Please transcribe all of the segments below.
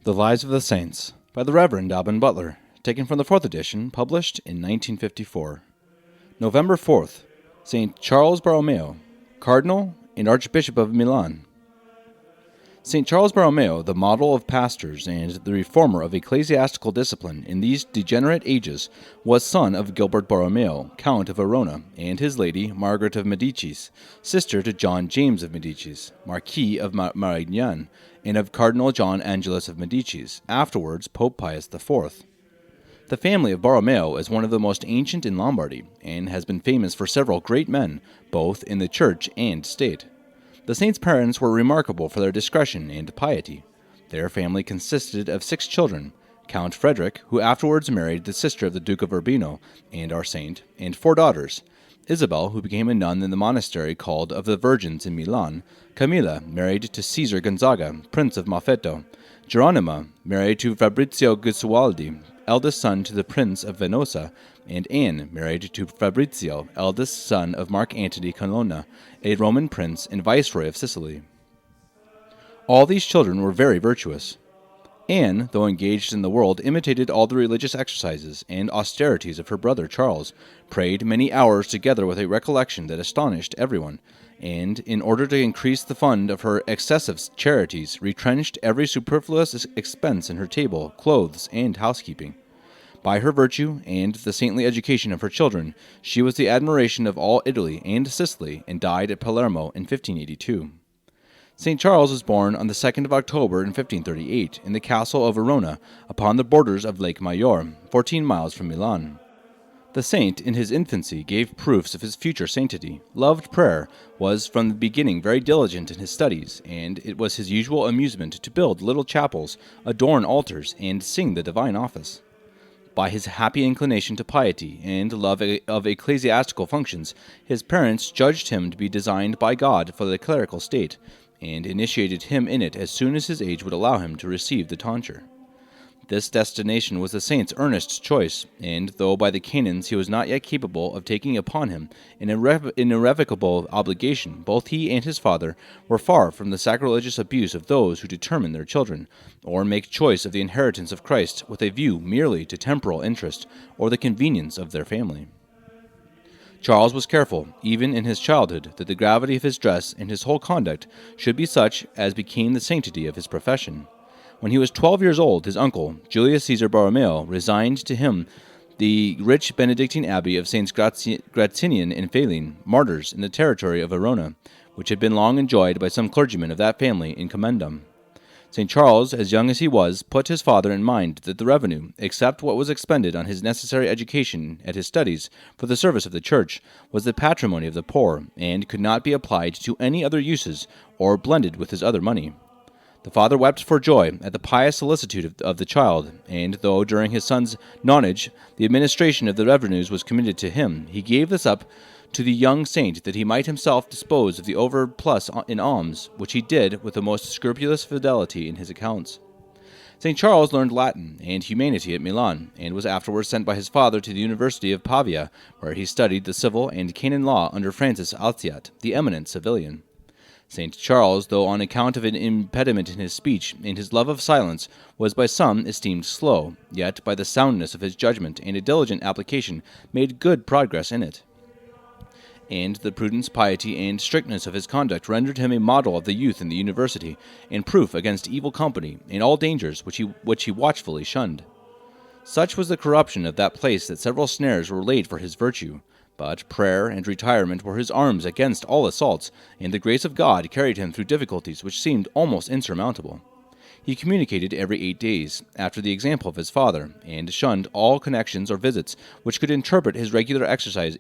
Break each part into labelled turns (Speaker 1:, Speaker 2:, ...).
Speaker 1: The Lives of the Saints by the Reverend Alban Butler, taken from the 4th edition, published in 1954. November 4th, St. Charles Borromeo, Cardinal and Archbishop of Milan. St. Charles Borromeo, the model of pastors and the reformer of ecclesiastical discipline in these degenerate ages, was son of Gilbert Borromeo, Count of Verona, and his lady, Margaret of Medicis, sister to John James of Medicis, Marquis of Marignan, and of Cardinal John Angelus of Medicis, afterwards Pope Pius IV. The family of Borromeo is one of the most ancient in Lombardy, and has been famous for several great men, both in the church and state. The saint's parents were remarkable for their discretion and piety. Their family consisted of 6 children: Count Frederick, who afterwards married the sister of the Duke of Urbino and our saint, and 4 daughters: Isabel, who became a nun in the monastery called of the Virgins in Milan; Camilla, married to Caesar Gonzaga, Prince of Malfetto; Geronima, married to Fabrizio Gesualdi, eldest son to the Prince of Venosa; and Anne, married to Fabrizio, eldest son of Mark Antony Colonna, a Roman prince and viceroy of Sicily. All these children were very virtuous. Anne, though engaged in the world, imitated all the religious exercises and austerities of her brother Charles, prayed many hours together with a recollection that astonished everyone, and, in order to increase the fund of her excessive charities, retrenched every superfluous expense in her table, clothes, and housekeeping. By her virtue and the saintly education of her children, she was the admiration of all Italy and Sicily, and died at Palermo in 1582. St. Charles was born on the 2nd of October in 1538 in the castle of Verona, upon the borders of Lake Maggiore, 14 miles from Milan. The saint, in his infancy, gave proofs of his future sanctity, loved prayer, was from the beginning very diligent in his studies, and it was his usual amusement to build little chapels, adorn altars, and sing the divine office. By his happy inclination to piety and love of ecclesiastical functions, his parents judged him to be designed by God for the clerical state, and initiated him in it as soon as his age would allow him to receive the tonsure. This destination was the saint's earnest choice, and though by the canons he was not yet capable of taking upon him an irrevocable obligation, both he and his father were far from the sacrilegious abuse of those who determine their children, or make choice of the inheritance of Christ with a view merely to temporal interest or the convenience of their family. Charles was careful, even in his childhood, that the gravity of his dress and his whole conduct should be such as became the sanctity of his profession. When he was 12 years old, his uncle, Julius Caesar Borromeo, resigned to him the rich Benedictine abbey of Saints Gratinian and Phalein, martyrs in the territory of Verona, which had been long enjoyed by some clergymen of that family in commendam. St. Charles, as young as he was, put his father in mind that the revenue, except what was expended on his necessary education at his studies for the service of the Church, was the patrimony of the poor, and could not be applied to any other uses or blended with his other money. The father wept for joy at the pious solicitude of the child, and though during his son's nonage the administration of the revenues was committed to him, he gave this up to the young saint that he might himself dispose of the overplus in alms, which he did with the most scrupulous fidelity in his accounts. St. Charles learned Latin and humanity at Milan, and was afterwards sent by his father to the University of Pavia, where he studied the civil and canon law under Francis Alciat, the eminent civilian. St. Charles, though on account of an impediment in his speech and his love of silence, was by some esteemed slow, yet by the soundness of his judgment and a diligent application made good progress in it. And the prudence, piety, and strictness of his conduct rendered him a model of the youth in the university, and proof against evil company and all dangers which he watchfully shunned. Such was the corruption of that place that several snares were laid for his virtue. But prayer and retirement were his arms against all assaults, and the grace of God carried him through difficulties which seemed almost insurmountable. He communicated every 8 days, after the example of his father, and shunned all connections or visits which could interrupt his regular exercises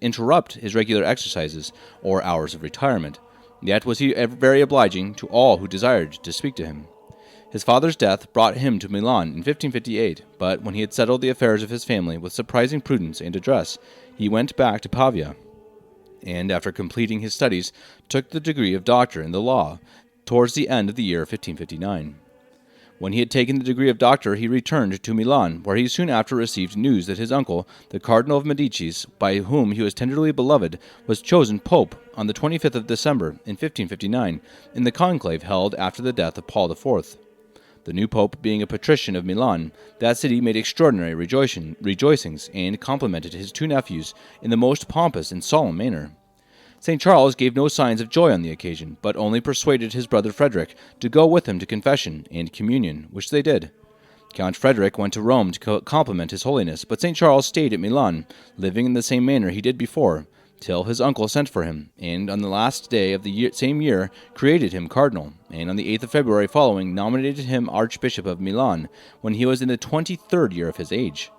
Speaker 1: or hours of retirement. Yet was he very obliging to all who desired to speak to him. His father's death brought him to Milan in 1558, but when he had settled the affairs of his family with surprising prudence and address, he went back to Pavia, and after completing his studies, took the degree of doctor in the law towards the end of the year 1559. When he had taken the degree of doctor, he returned to Milan, where he soon after received news that his uncle, the Cardinal of Medicis, by whom he was tenderly beloved, was chosen pope on the 25th of December in 1559, in the conclave held after the death of Paul IV. The new pope being a patrician of Milan, that city made extraordinary rejoicings and complimented his two nephews in the most pompous and solemn manner. St. Charles gave no signs of joy on the occasion, but only persuaded his brother Frederick to go with him to confession and communion, which they did. Count Frederick went to Rome to compliment his holiness, but St. Charles stayed at Milan, living in the same manner he did before, till his uncle sent for him, and on the last day of the same year created him cardinal, and on the 8th of February following nominated him Archbishop of Milan, when he was in the 23rd year of his age.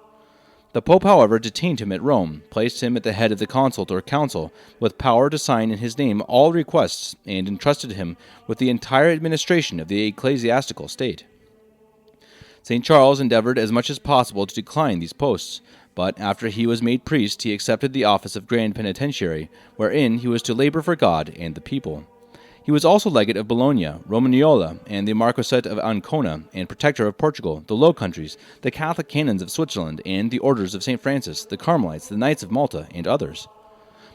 Speaker 1: The Pope, however, detained him at Rome, placed him at the head of the consult or council, with power to sign in his name all requests, and entrusted him with the entire administration of the ecclesiastical state. St. Charles endeavored as much as possible to decline these posts, but after he was made priest, he accepted the office of Grand Penitentiary, wherein he was to labor for God and the people. He was also legate of Bologna, Romagnola, and the Marquisate of Ancona, and protector of Portugal, the Low Countries, the Catholic canons of Switzerland, and the orders of St. Francis, the Carmelites, the Knights of Malta, and others.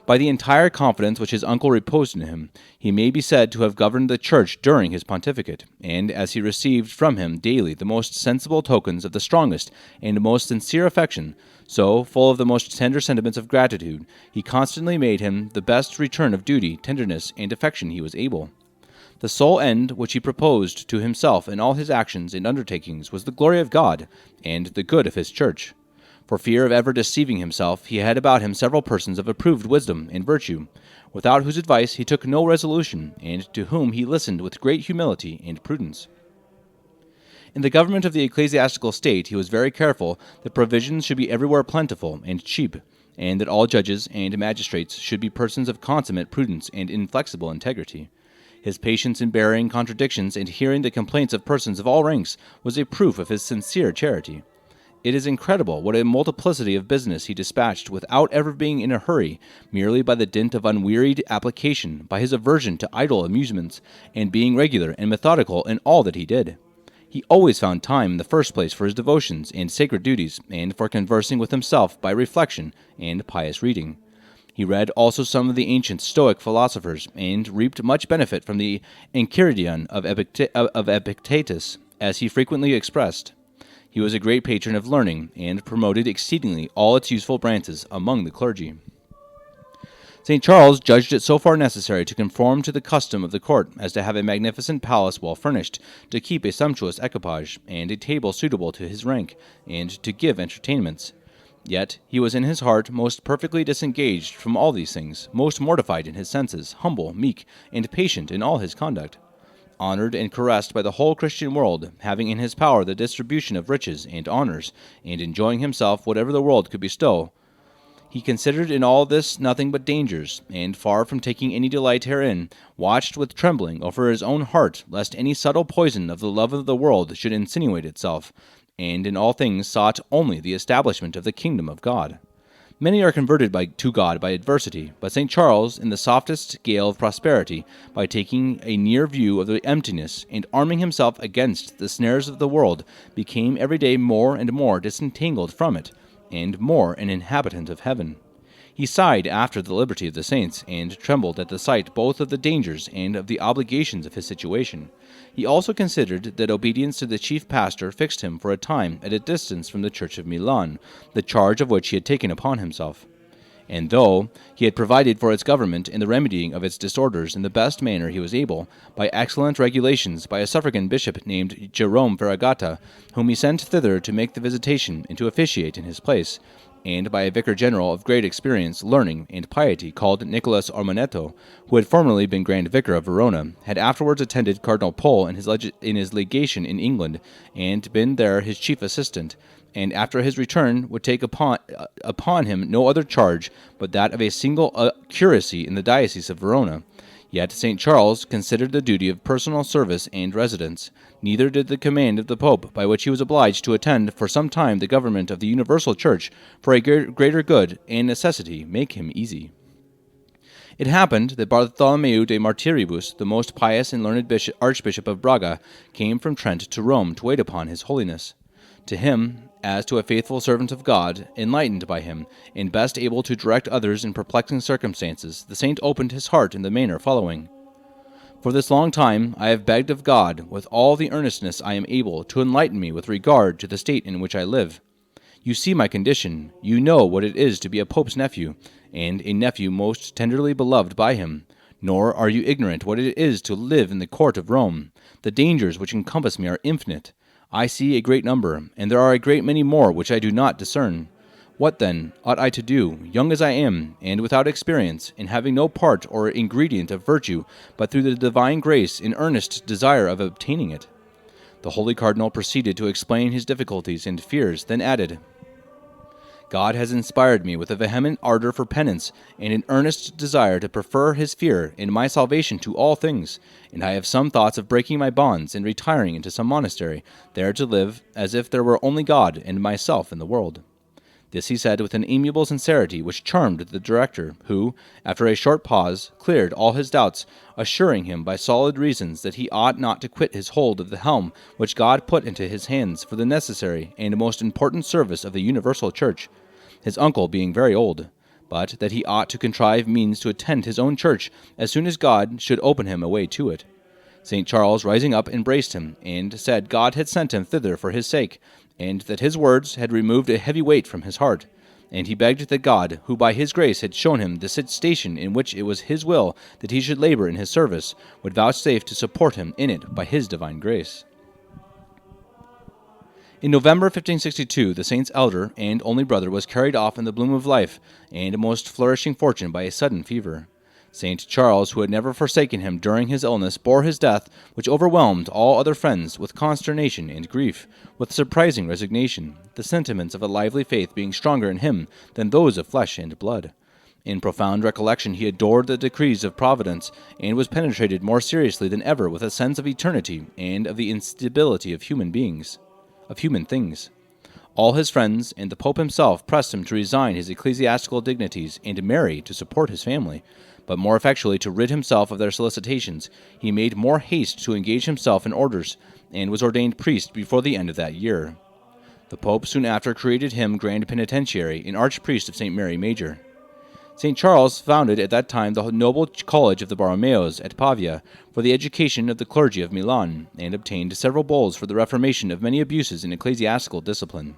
Speaker 1: By the entire confidence which his uncle reposed in him, he may be said to have governed the Church during his pontificate, and as he received from him daily the most sensible tokens of the strongest and most sincere affection, so, full of the most tender sentiments of gratitude, he constantly made him the best return of duty, tenderness, and affection he was able. The sole end which he proposed to himself in all his actions and undertakings was the glory of God and the good of his Church. For fear of ever deceiving himself, he had about him several persons of approved wisdom and virtue, without whose advice he took no resolution, and to whom he listened with great humility and prudence. In the government of the ecclesiastical state, he was very careful that provisions should be everywhere plentiful and cheap, and that all judges and magistrates should be persons of consummate prudence and inflexible integrity. His patience in bearing contradictions and hearing the complaints of persons of all ranks was a proof of his sincere charity. It is incredible what a multiplicity of business he dispatched without ever being in a hurry, merely by the dint of unwearied application, by his aversion to idle amusements, and being regular and methodical in all that he did. He always found time in the first place for his devotions and sacred duties, and for conversing with himself by reflection and pious reading. He read also some of the ancient Stoic philosophers, and reaped much benefit from the Enchiridion of Epictetus, as he frequently expressed. He was a great patron of learning, and promoted exceedingly all its useful branches among the clergy. St. Charles judged it so far necessary to conform to the custom of the court as to have a magnificent palace well furnished, to keep a sumptuous equipage, and a table suitable to his rank, and to give entertainments. Yet he was in his heart most perfectly disengaged from all these things, most mortified in his senses, humble, meek, and patient in all his conduct. Honored and caressed by the whole Christian world, having in his power the distribution of riches and honors, and enjoying himself whatever the world could bestow, he considered in all this nothing but dangers, and far from taking any delight herein, watched with trembling over his own heart, lest any subtle poison of the love of the world should insinuate itself, and in all things sought only the establishment of the kingdom of God. Many are converted to God by adversity, but St. Charles, in the softest gale of prosperity, by taking a near view of the emptiness, and arming himself against the snares of the world, became every day more and more disentangled from it, and more an inhabitant of heaven. He sighed after the liberty of the saints, and trembled at the sight both of the dangers and of the obligations of his situation. He also considered that obedience to the chief pastor fixed him for a time at a distance from the Church of Milan, the charge of which he had taken upon himself. And though he had provided for its government and the remedying of its disorders in the best manner he was able, by excellent regulations by a suffragan bishop named Jerome Veragata, whom he sent thither to make the visitation and to officiate in his place, and by a vicar general of great experience, learning, and piety, called Nicholas Ormanetto, who had formerly been Grand Vicar of Verona, had afterwards attended Cardinal Pole in his legation in England, and been there his chief assistant, and after his return would take upon him no other charge but that of a single curacy in the diocese of Verona. Yet St. Charles considered the duty of personal service and residence. Neither did the command of the Pope, by which he was obliged to attend for some time the government of the universal Church for a greater good and necessity, make him easy. It happened that Bartholomew de Martiribus, the most pious and learned Archbishop of Braga, came from Trent to Rome to wait upon his holiness. To him, as to a faithful servant of God, enlightened by him, and best able to direct others in perplexing circumstances, the saint opened his heart in the manner following. For this long time I have begged of God, with all the earnestness I am able, to enlighten me with regard to the state in which I live. You see my condition. You know what it is to be a pope's nephew, and a nephew most tenderly beloved by him. Nor are you ignorant what it is to live in the court of Rome. The dangers which encompass me are infinite. I see a great number, and there are a great many more which I do not discern. What, then, ought I to do, young as I am, and without experience, and having no part or ingredient of virtue, but through the divine grace in earnest desire of obtaining it? The holy cardinal proceeded to explain his difficulties and fears, then added, God has inspired me with a vehement ardor for penance, and an earnest desire to prefer his fear and my salvation to all things, and I have some thoughts of breaking my bonds and retiring into some monastery, there to live as if there were only God and myself in the world. This he said with an amiable sincerity which charmed the director, who, after a short pause, cleared all his doubts, assuring him by solid reasons that he ought not to quit his hold of the helm which God put into his hands for the necessary and most important service of the universal church, his uncle being very old, but that he ought to contrive means to attend his own church as soon as God should open him a way to it. St. Charles, rising up, embraced him, and said God had sent him thither for his sake, and that his words had removed a heavy weight from his heart, and he begged that God, who by his grace had shown him the station in which it was his will that he should labor in his service, would vouchsafe to support him in it by his divine grace. In November 1562, the saint's elder and only brother was carried off in the bloom of life and a most flourishing fortune by a sudden fever. St. Charles, who had never forsaken him during his illness, bore his death, which overwhelmed all other friends, with consternation and grief, with surprising resignation, the sentiments of a lively faith being stronger in him than those of flesh and blood. In profound recollection he adored the decrees of Providence, and was penetrated more seriously than ever with a sense of eternity and of the instability of human things. All his friends and the Pope himself pressed him to resign his ecclesiastical dignities and to marry to support his family. But more effectually to rid himself of their solicitations, he made more haste to engage himself in orders, and was ordained priest before the end of that year. The Pope soon after created him Grand Penitentiary and Archpriest of St. Mary Major. St. Charles founded at that time the noble college of the Borromeos at Pavia for the education of the clergy of Milan, and obtained several bulls for the reformation of many abuses in ecclesiastical discipline.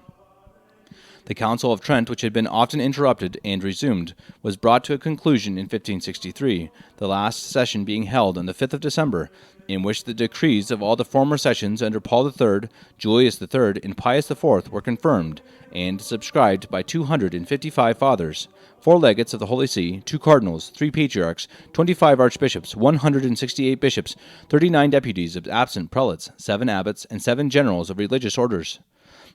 Speaker 1: The Council of Trent, which had been often interrupted and resumed, was brought to a conclusion in 1563, the last session being held on the 5th of December, in which the decrees of all the former sessions under Paul III, Julius III, and Pius IV were confirmed, and subscribed by 255 fathers, 4 legates of the Holy See, 2 cardinals, 3 patriarchs, 25 archbishops, 168 bishops, 39 deputies of absent prelates, 7 abbots, and 7 generals of religious orders.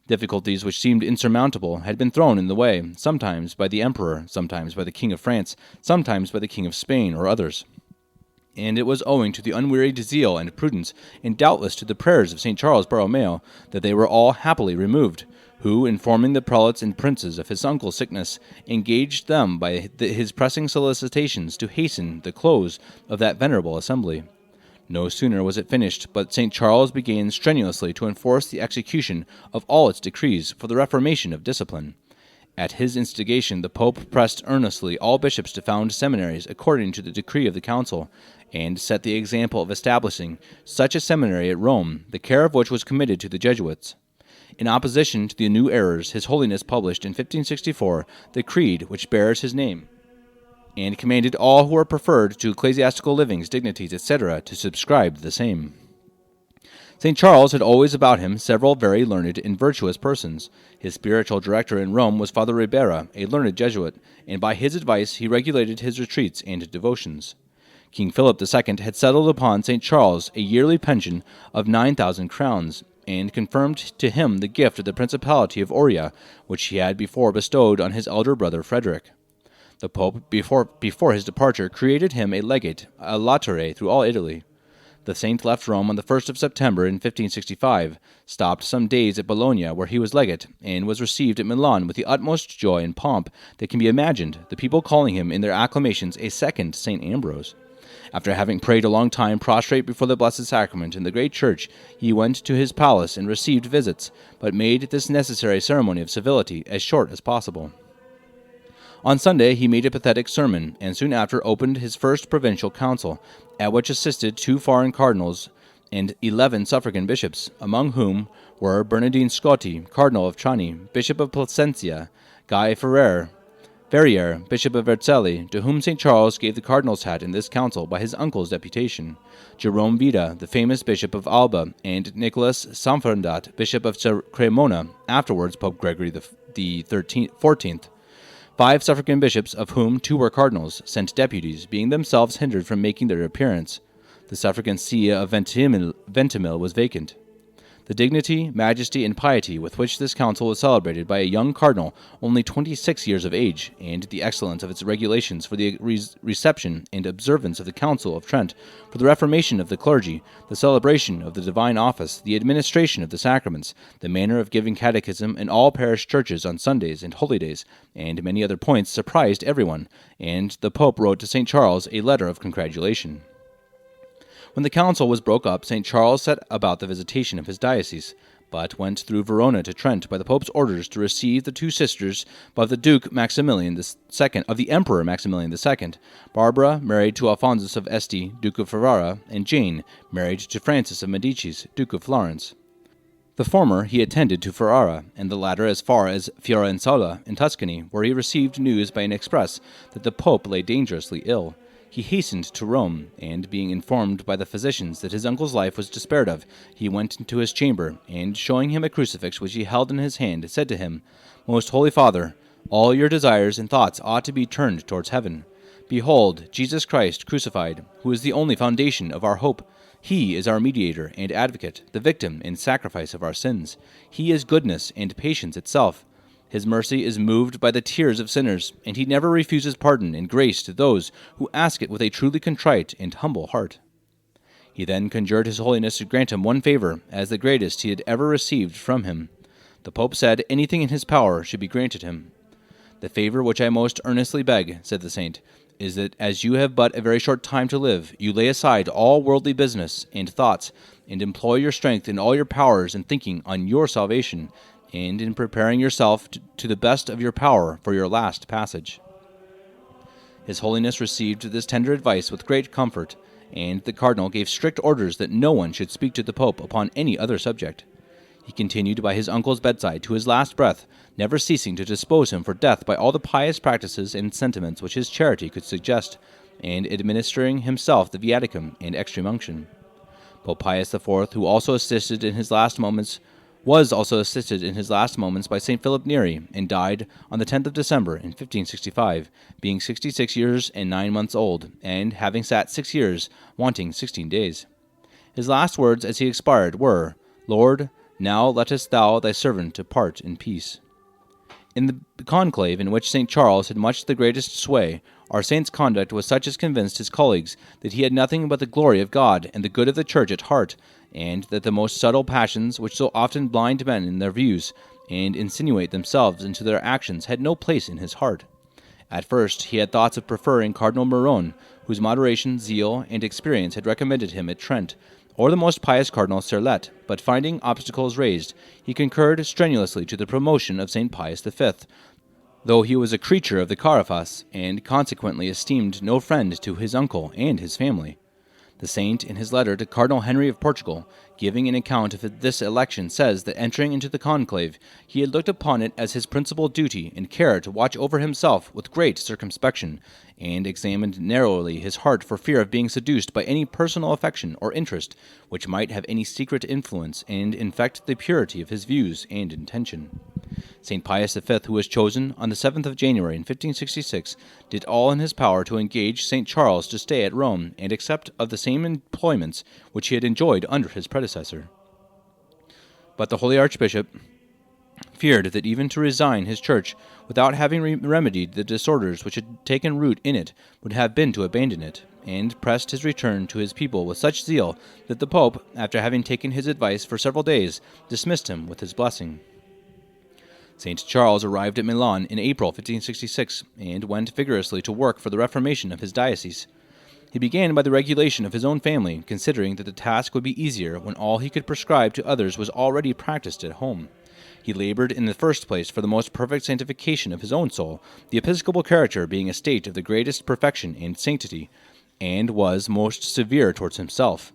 Speaker 1: Difficulties which seemed insurmountable had been thrown in the way, sometimes by the emperor, sometimes by the king of France, sometimes by the king of Spain or others. And it was owing to the unwearied zeal and prudence, and doubtless to the prayers of St. Charles Borromeo, that they were all happily removed, who, informing the prelates and princes of his uncle's sickness, engaged them by his pressing solicitations to hasten the close of that venerable assembly. No sooner was it finished, but St. Charles began strenuously to enforce the execution of all its decrees for the reformation of discipline. At his instigation, the Pope pressed earnestly all bishops to found seminaries according to the decree of the council, and set the example of establishing such a seminary at Rome, the care of which was committed to the Jesuits. In opposition to the new errors, His Holiness published in 1564 the creed which bears his name, and commanded all who were preferred to ecclesiastical livings, dignities, etc., to subscribe the same. St. Charles had always about him several very learned and virtuous persons. His spiritual director in Rome was Father Ribera, a learned Jesuit, and by his advice he regulated his retreats and devotions. King Philip II had settled upon St. Charles a yearly pension of 9,000 crowns, and confirmed to him the gift of the Principality of Oria, which he had before bestowed on his elder brother Frederick. The Pope, before his departure, created him a legate, a latere, through all Italy. The saint left Rome on the 1st of September in 1565, stopped some days at Bologna, where he was legate, and was received at Milan with the utmost joy and pomp that can be imagined, the people calling him in their acclamations a second St. Ambrose. After having prayed a long time prostrate before the Blessed Sacrament in the great church, he went to his palace and received visits, but made this necessary ceremony of civility as short as possible. On Sunday he made a pathetic sermon, and soon after opened his first provincial council, at which assisted 2 foreign cardinals and 11 suffragan bishops, among whom were Bernardine Scotti, Cardinal of Trani, Bishop of Plasencia, Guy Ferrier, Bishop of Vercelli, to whom St. Charles gave the cardinal's hat in this council by his uncle's deputation, Jerome Vida, the famous Bishop of Alba, and Nicholas Sanfrandat, Bishop of Cremona, afterwards Pope Gregory the 14th. 5 suffragan bishops, of whom 2 were cardinals, sent deputies, being themselves hindered from making their appearance. The suffragan see of Ventimille was vacant. The dignity, majesty, and piety with which this council was celebrated by a young cardinal only 26 years of age, and the excellence of its regulations for the reception and observance of the Council of Trent, for the reformation of the clergy, the celebration of the divine office, the administration of the sacraments, the manner of giving catechism in all parish churches on Sundays and holy days, and many other points surprised everyone, and the Pope wrote to St. Charles a letter of congratulation. When the council was broke up, St. Charles set about the visitation of his diocese, but went through Verona to Trent by the Pope's orders to receive the 2 sisters of the Emperor Maximilian II, Barbara, married to Alphonsus of Este, Duke of Ferrara, and Jane, married to Francis of Medicis, Duke of Florence. The former he attended to Ferrara, and the latter as far as Fiorenzuola in Tuscany, where he received news by an express that the Pope lay dangerously ill. He hastened to Rome, and being informed by the physicians that his uncle's life was despaired of, he went into his chamber, and showing him a crucifix which he held in his hand, said to him, "Most Holy Father, all your desires and thoughts ought to be turned towards heaven. Behold, Jesus Christ crucified, who is the only foundation of our hope. He is our mediator and advocate, the victim and sacrifice of our sins. He is goodness and patience itself. His mercy is moved by the tears of sinners, and he never refuses pardon and grace to those who ask it with a truly contrite and humble heart." He then conjured His Holiness to grant him one favor, as the greatest he had ever received from him. The Pope said anything in his power should be granted him. "The favor which I most earnestly beg," said the saint, "is that as you have but a very short time to live, you lay aside all worldly business and thoughts, and employ your strength and all your powers in thinking on your salvation, and in preparing yourself to the best of your power for your last passage." His Holiness received this tender advice with great comfort, and the Cardinal gave strict orders that no one should speak to the Pope upon any other subject. He continued by his uncle's bedside to his last breath, never ceasing to dispose him for death by all the pious practices and sentiments which his charity could suggest, and administering himself the viaticum and extreme unction. Pope Pius IV, who was also assisted in his last moments by St. Philip Neri, and died on the 10th of December in 1565, being 66 years and 9 months old, and having sat 6 years, wanting 16 days. His last words as he expired were, "Lord, now lettest thou thy servant depart in peace." In the conclave in which St. Charles had much the greatest sway, our saint's conduct was such as convinced his colleagues that he had nothing but the glory of God and the good of the Church at heart, and that the most subtle passions which so often blind men in their views and insinuate themselves into their actions had no place in his heart. At first he had thoughts of preferring Cardinal Morone, whose moderation, zeal, and experience had recommended him at Trent, or the most pious Cardinal Serlet, but finding obstacles raised, he concurred strenuously to the promotion of St. Pius V, though he was a creature of the Carafas, and consequently esteemed no friend to his uncle and his family. The saint, in his letter to Cardinal Henry of Portugal, giving an account of this election, says that entering into the conclave, he had looked upon it as his principal duty and care to watch over himself with great circumspection, and examined narrowly his heart for fear of being seduced by any personal affection or interest which might have any secret influence and infect the purity of his views and intention. St. Pius V, who was chosen on the 7th of January in 1566, did all in his power to engage St. Charles to stay at Rome and accept of the same employments which he had enjoyed under his predecessor. But the holy Archbishop feared that even to resign his church without having remedied the disorders which had taken root in it would have been to abandon it, and pressed his return to his people with such zeal that the Pope, after having taken his advice for several days, dismissed him with his blessing. St. Charles arrived at Milan in April 1566, and went vigorously to work for the reformation of his diocese. He began by the regulation of his own family, considering that the task would be easier when all he could prescribe to others was already practiced at home. He labored in the first place for the most perfect sanctification of his own soul, the episcopal character being a state of the greatest perfection and sanctity, and was most severe towards himself.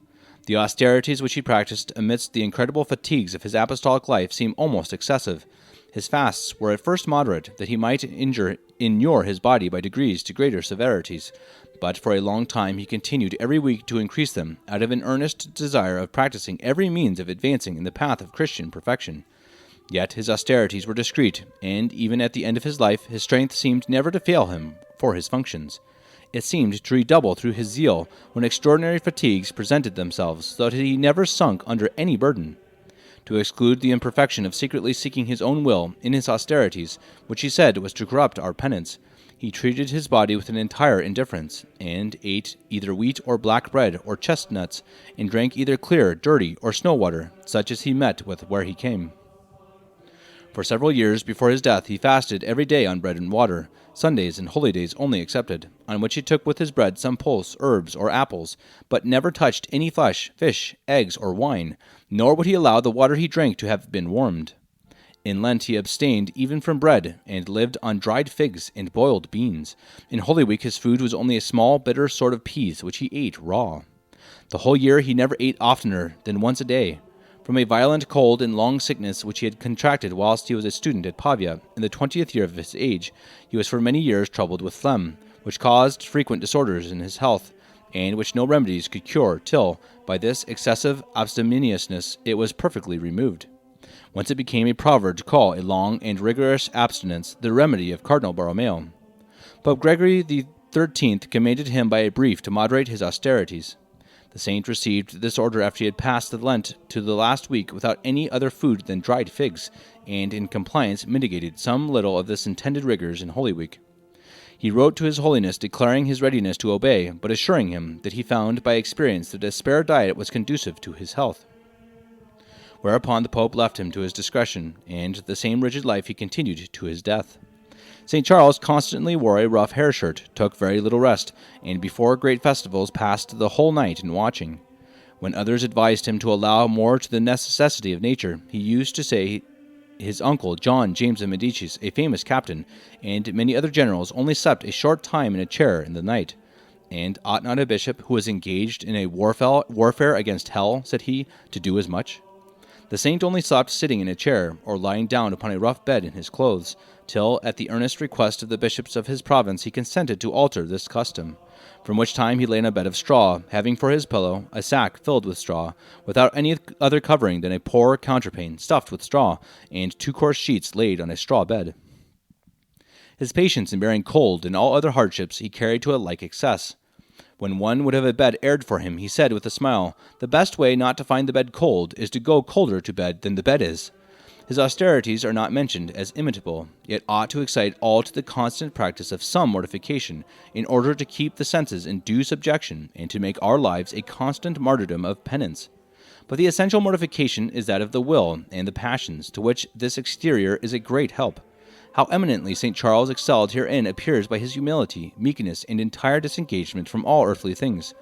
Speaker 1: The austerities which he practiced amidst the incredible fatigues of his apostolic life seem almost excessive. His fasts were at first moderate, that he might inure his body by degrees to greater severities, but for a long time he continued every week to increase them, out of an earnest desire of practicing every means of advancing in the path of Christian perfection. Yet his austerities were discreet, and even at the end of his life his strength seemed never to fail him for his functions. It seemed to redouble through his zeal when extraordinary fatigues presented themselves, so that he never sunk under any burden. To exclude the imperfection of secretly seeking his own will in his austerities, which he said was to corrupt our penance, he treated his body with an entire indifference, and ate either wheat or black bread or chestnuts, and drank either clear, dirty, or snow water, such as he met with where he came. For several years before his death he fasted every day on bread and water, Sundays and holy days only excepted, on which he took with his bread some pulse, herbs, or apples, but never touched any flesh, fish, eggs, or wine, nor would he allow the water he drank to have been warmed. In Lent he abstained even from bread, and lived on dried figs and boiled beans. In Holy Week his food was only a small, bitter sort of peas, which he ate raw. The whole year he never ate oftener than once a day. From a violent cold and long sickness which he had contracted whilst he was a student at Pavia, in the 20th year of his age, he was for many years troubled with phlegm, which caused frequent disorders in his health, and which no remedies could cure, till, by this excessive abstemiousness, it was perfectly removed. Whence it became a proverb to call a long and rigorous abstinence the remedy of Cardinal Borromeo. Pope Gregory XIII commanded him by a brief to moderate his austerities. The saint received this order after he had passed the Lent to the last week without any other food than dried figs, and in compliance mitigated some little of this intended rigors in Holy Week. He wrote to His Holiness declaring his readiness to obey, but assuring him that he found by experience that a spare diet was conducive to his health. Whereupon the Pope left him to his discretion, and the same rigid life he continued to his death. St. Charles constantly wore a rough hair shirt, took very little rest, and before great festivals passed the whole night in watching. When others advised him to allow more to the necessity of nature, he used to say his uncle John James of Medicis, a famous captain, and many other generals only slept a short time in a chair in the night. And ought not a bishop who was engaged in a warfare against hell, said he, to do as much? The saint only slept sitting in a chair, or lying down upon a rough bed in his clothes, till, at the earnest request of the bishops of his province, he consented to alter this custom, from which time he lay in a bed of straw, having for his pillow a sack filled with straw, without any other covering than a poor counterpane stuffed with straw, and 2 coarse sheets laid on a straw bed. His patience in bearing cold and all other hardships he carried to a like excess. When one would have a bed aired for him, he said with a smile, "The best way not to find the bed cold is to go colder to bed than the bed is." His austerities are not mentioned as imitable, yet ought to excite all to the constant practice of some mortification, in order to keep the senses in due subjection, and to make our lives a constant martyrdom of penance. But the essential mortification is that of the will and the passions, to which this exterior is a great help. How eminently St. Charles excelled herein appears by his humility, meekness, and entire disengagement from all earthly things.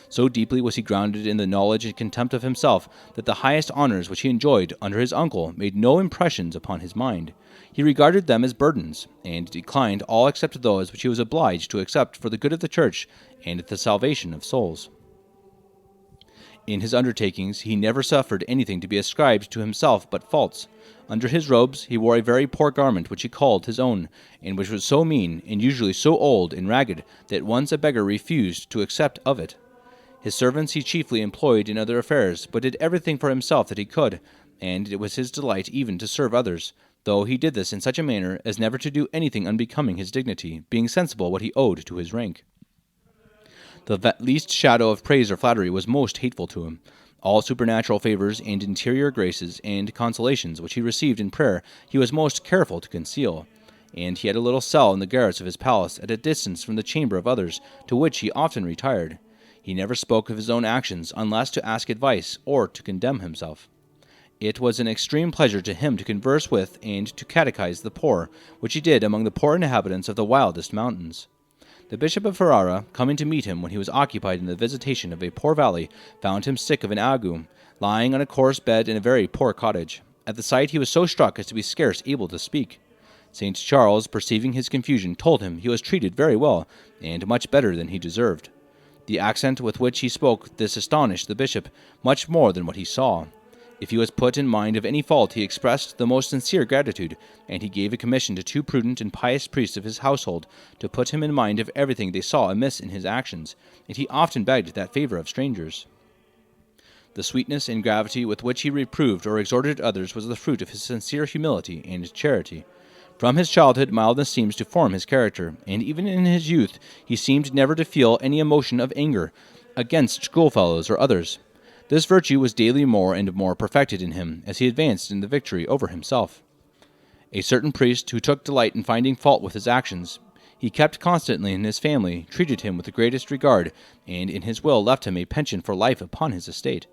Speaker 1: So deeply was he grounded in the knowledge and contempt of himself that the highest honors which he enjoyed under his uncle made no impressions upon his mind. He regarded them as burdens, and declined all except those which he was obliged to accept for the good of the Church and the salvation of souls. In his undertakings he never suffered anything to be ascribed to himself but faults. Under his robes he wore a very poor garment which he called his own, and which was so mean, and usually so old and ragged, that once a beggar refused to accept of it. His servants he chiefly employed in other affairs, but did everything for himself that he could, and it was his delight even to serve others, though he did this in such a manner as never to do anything unbecoming his dignity, being sensible what he owed to his rank. The least shadow of praise or flattery was most hateful to him. All supernatural favors and interior graces and consolations which he received in prayer he was most careful to conceal, and he had a little cell in the garrets of his palace at a distance from the chamber of others, to which he often retired. He never spoke of his own actions unless to ask advice or to condemn himself. It was an extreme pleasure to him to converse with and to catechize the poor, which he did among the poor inhabitants of the wildest mountains. The Bishop of Ferrara, coming to meet him when he was occupied in the visitation of a poor valley, found him sick of an ague, lying on a coarse bed in a very poor cottage. At the sight he was so struck as to be scarce able to speak. St. Charles, perceiving his confusion, told him he was treated very well, and much better than he deserved. The accent with which he spoke this astonished the bishop much more than what he saw. If he was put in mind of any fault, he expressed the most sincere gratitude, and he gave a commission to 2 prudent and pious priests of his household to put him in mind of everything they saw amiss in his actions, and he often begged that favor of strangers. The sweetness and gravity with which he reproved or exhorted others was the fruit of his sincere humility and charity. From his childhood, mildness seems to form his character, and even in his youth he seemed never to feel any emotion of anger against schoolfellows or others. This virtue was daily more and more perfected in him as he advanced in the victory over himself. A certain priest who took delight in finding fault with his actions, he kept constantly in his family, treated him with the greatest regard, and in his will left him a pension for life upon his estate.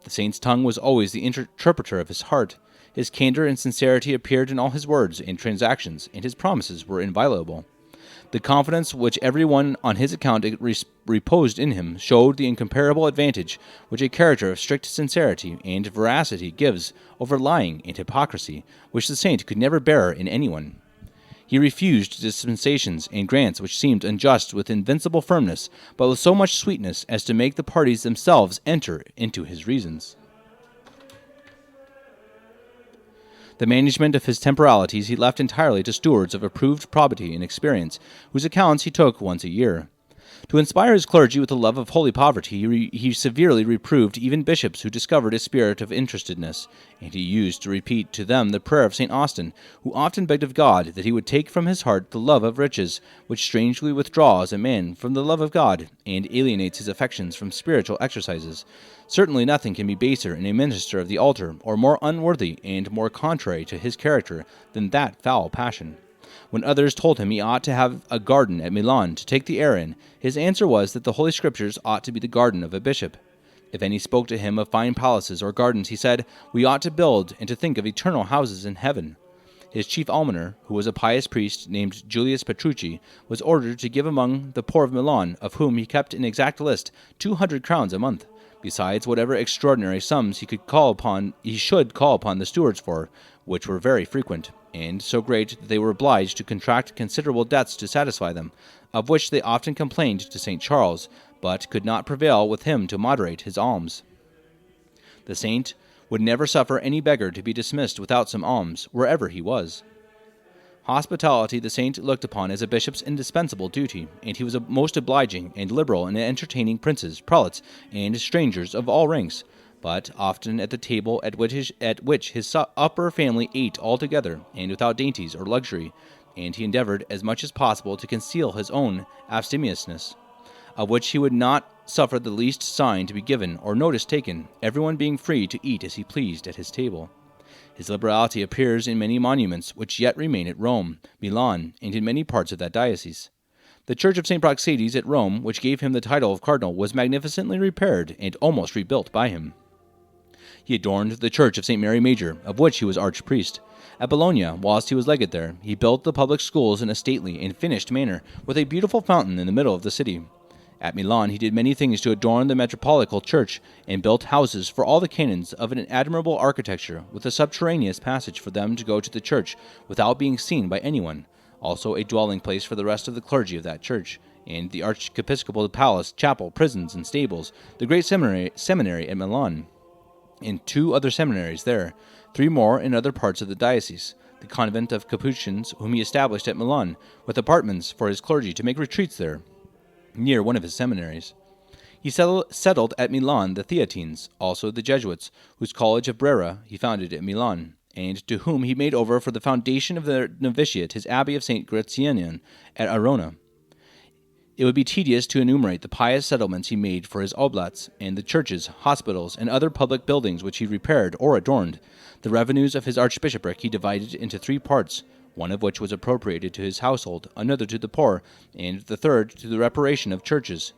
Speaker 1: The saint's tongue was always the interpreter of his heart. His candor and sincerity appeared in all his words and transactions, and his promises were inviolable. The confidence which every one on his account reposed in him showed the incomparable advantage which a character of strict sincerity and veracity gives over lying and hypocrisy, which the saint could never bear in anyone. He refused dispensations and grants which seemed unjust with invincible firmness, but with so much sweetness as to make the parties themselves enter into his reasons. The management of his temporalities he left entirely to stewards of approved probity and experience, whose accounts he took once a year. To inspire his clergy with the love of holy poverty, he severely reproved even bishops who discovered a spirit of interestedness, and he used to repeat to them the prayer of St. Austin, who often begged of God that he would take from his heart the love of riches, which strangely withdraws a man from the love of God, and alienates his affections from spiritual exercises. Certainly nothing can be baser in a minister of the altar, or more unworthy and more contrary to his character, than that foul passion. When others told him he ought to have a garden at Milan to take the air in, his answer was that the Holy Scriptures ought to be the garden of a bishop. If any spoke to him of fine palaces or gardens, he said, we ought to build and to think of eternal houses in heaven. His chief almoner, who was a pious priest named Julius Petrucci, was ordered to give among the poor of Milan, of whom he kept an exact list, 200 crowns a month, besides whatever extraordinary sums he should call upon the stewards for, which were very frequent, and so great that they were obliged to contract considerable debts to satisfy them, of which they often complained to St. Charles, but could not prevail with him to moderate his alms. The saint would never suffer any beggar to be dismissed without some alms, wherever he was. Hospitality the saint looked upon as a bishop's indispensable duty, and he was most obliging and liberal in entertaining princes, prelates, and strangers of all ranks, but often at the table at which his upper family ate all together, and without dainties or luxury, and he endeavored as much as possible to conceal his own abstemiousness, of which he would not suffer the least sign to be given or notice taken, everyone being free to eat as he pleased at his table. His liberality appears in many monuments which yet remain at Rome, Milan, and in many parts of that diocese. The church of St. Praxedes at Rome, which gave him the title of cardinal, was magnificently repaired and almost rebuilt by him. He adorned the church of St. Mary Major, of which he was archpriest. At Bologna, whilst he was legate there, he built the public schools in a stately and finished manner, with a beautiful fountain in the middle of the city. At Milan he did many things to adorn the metropolitan church, and built houses for all the canons of an admirable architecture, with a subterraneous passage for them to go to the church without being seen by anyone, also a dwelling place for the rest of the clergy of that church, and the archiepiscopal palace, chapel, prisons, and stables, the great seminary at Milan, and 2 other seminaries there, 3 more in other parts of the diocese, the convent of Capuchins, whom he established at Milan, with apartments for his clergy to make retreats there, near one of his seminaries. He settled at Milan the Theatines, also the Jesuits, whose college of Brera he founded at Milan, and to whom he made over for the foundation of their novitiate his abbey of St. Gratianian at Arona. It would be tedious to enumerate the pious settlements he made for his oblates, and the churches, hospitals, and other public buildings which he repaired or adorned. The revenues of his archbishopric he divided into 3 parts, one of which was appropriated to his household, another to the poor, and the third to the reparation of churches.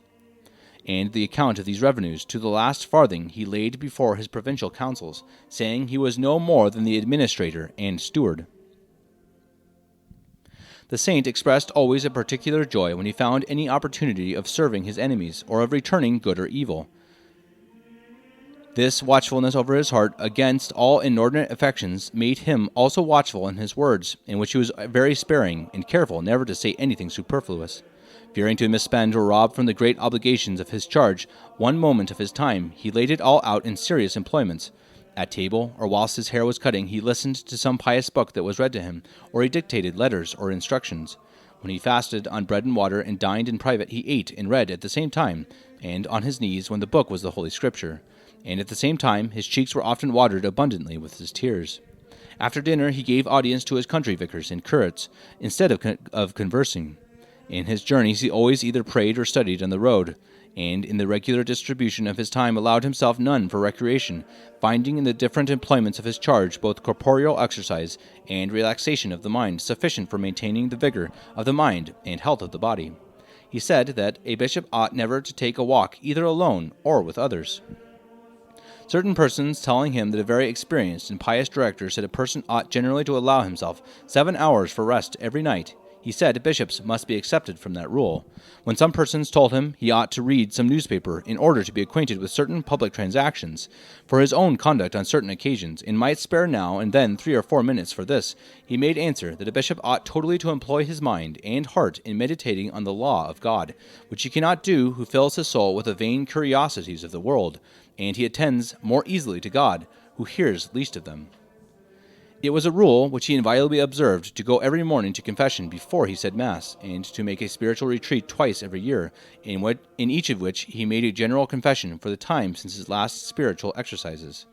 Speaker 1: And the account of these revenues, to the last farthing, he laid before his provincial councils, saying he was no more than the administrator and steward. The saint expressed always a particular joy when he found any opportunity of serving his enemies, or of returning good or evil. This watchfulness over his heart against all inordinate affections made him also watchful in his words, in which he was very sparing and careful never to say anything superfluous. Fearing to misspend or rob from the great obligations of his charge one moment of his time, he laid it all out in serious employments. At table, or whilst his hair was cutting, he listened to some pious book that was read to him, or he dictated letters or instructions. When he fasted on bread and water and dined in private, he ate and read at the same time, and on his knees when the book was the Holy Scripture. And at the same time his cheeks were often watered abundantly with his tears. After dinner he gave audience to his country vicars and curates, instead of conversing. In his journeys he always either prayed or studied on the road, and in the regular distribution of his time allowed himself none for recreation, finding in the different employments of his charge both corporeal exercise and relaxation of the mind sufficient for maintaining the vigor of the mind and health of the body. He said that a bishop ought never to take a walk either alone or with others. Certain persons telling him that a very experienced and pious director said a person ought generally to allow himself 7 hours for rest every night, he said bishops must be excepted from that rule. When some persons told him he ought to read some newspaper in order to be acquainted with certain public transactions, for his own conduct on certain occasions, and might spare now and then 3 or 4 minutes for this, he made answer that a bishop ought totally to employ his mind and heart in meditating on the law of God, which he cannot do who fills his soul with the vain curiosities of the world, and he attends more easily to God, who hears least of them. It was a rule which he inviolably observed to go every morning to confession before he said Mass, and to make a spiritual retreat twice every year, in each of which he made a general confession for the time since his last spiritual exercises.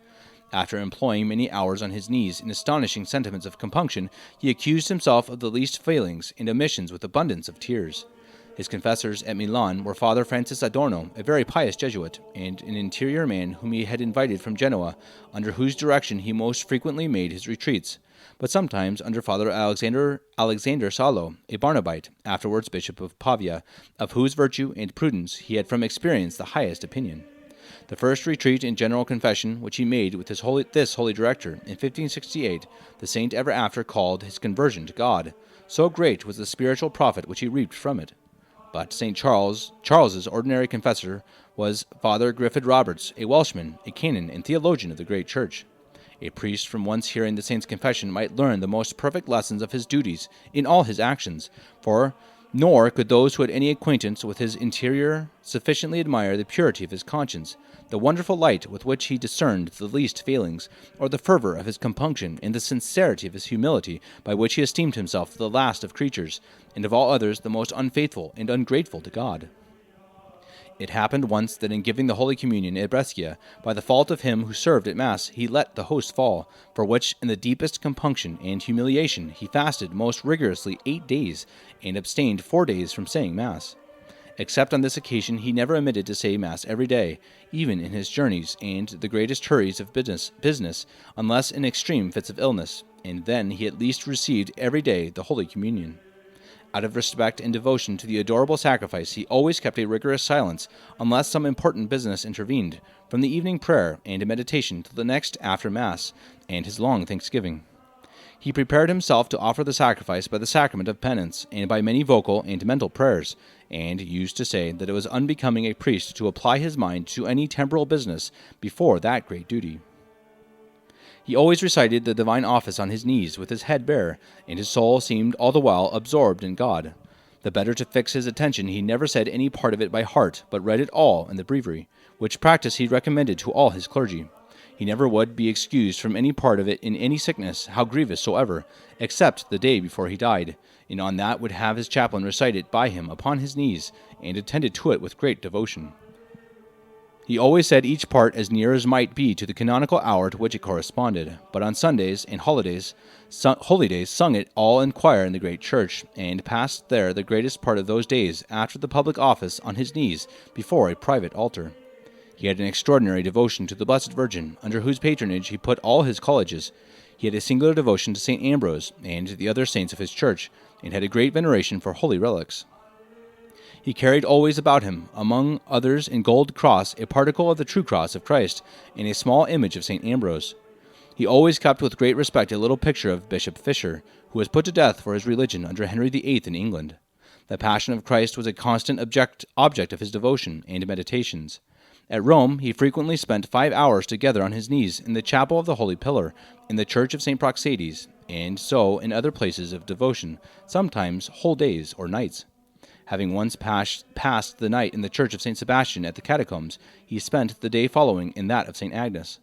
Speaker 1: After employing many hours on his knees in astonishing sentiments of compunction, he accused himself of the least failings and omissions with abundance of tears. His confessors at Milan were Father Francis Adorno, a very pious Jesuit, and an interior man whom he had invited from Genoa, under whose direction he most frequently made his retreats, but sometimes under Father Alexander Salo, a Barnabite, afterwards Bishop of Pavia, of whose virtue and prudence he had from experience the highest opinion. The first retreat in general confession which he made with this holy director in 1568, the saint ever after called his conversion to God. So great was the spiritual profit which he reaped from it. But St. Charles's ordinary confessor was Father Griffith Roberts, a Welshman, a canon and theologian of the great church. A priest from once hearing the saint's confession might learn the most perfect lessons of his duties in all his actions, nor could those who had any acquaintance with his interior sufficiently admire the purity of his conscience, the wonderful light with which he discerned the least failings, or the fervor of his compunction, and the sincerity of his humility, by which he esteemed himself the last of creatures, and of all others the most unfaithful and ungrateful to God. It happened once that in giving the Holy Communion at Brescia, by the fault of him who served at Mass, he let the host fall, for which, in the deepest compunction and humiliation, he fasted most rigorously 8 days, and abstained 4 days from saying Mass. Except on this occasion he never omitted to say Mass every day, even in his journeys and the greatest hurries of business, unless in extreme fits of illness, and then he at least received every day the Holy Communion. Out of respect and devotion to the adorable sacrifice, he always kept a rigorous silence, unless some important business intervened, from the evening prayer and meditation till the next after Mass, and his long thanksgiving. He prepared himself to offer the sacrifice by the sacrament of penance, and by many vocal and mental prayers, and used to say that it was unbecoming a priest to apply his mind to any temporal business before that great duty. He always recited the divine office on his knees with his head bare, and his soul seemed all the while absorbed in God. The better to fix his attention, he never said any part of it by heart, but read it all in the breviary, which practice he recommended to all his clergy. He never would be excused from any part of it in any sickness, how grievous soever, except the day before he died, and on that would have his chaplain recite it by him upon his knees, and attended to it with great devotion. He always said each part as near as might be to the canonical hour to which it corresponded, but on Sundays and holy days sung it all in choir in the great church, and passed there the greatest part of those days after the public office on his knees before a private altar. He had an extraordinary devotion to the Blessed Virgin, under whose patronage he put all his colleges. He had a singular devotion to St. Ambrose and the other saints of his church, and had a great veneration for holy relics. He carried always about him, among others in gold cross, a particle of the true cross of Christ, and a small image of St. Ambrose. He always kept with great respect a little picture of Bishop Fisher, who was put to death for his religion under Henry VIII in England. The Passion of Christ was a constant object of his devotion and meditations. At Rome, he frequently spent 5 hours together on his knees in the chapel of the Holy Pillar, in the church of St. Praxedes, and so in other places of devotion, sometimes whole days or nights. Having once passed the night in the church of St. Sebastian at the catacombs, he spent the day following in that of St. Agnes.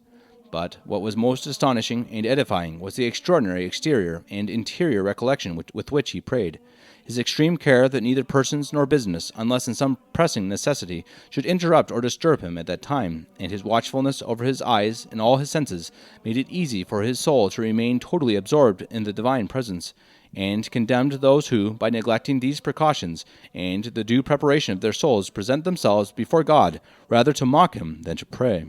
Speaker 1: But what was most astonishing and edifying was the extraordinary exterior and interior recollection with which he prayed. His extreme care that neither persons nor business, unless in some pressing necessity, should interrupt or disturb him at that time, and his watchfulness over his eyes and all his senses, made it easy for his soul to remain totally absorbed in the divine presence, and condemned those who, by neglecting these precautions and the due preparation of their souls, present themselves before God rather to mock him than to pray.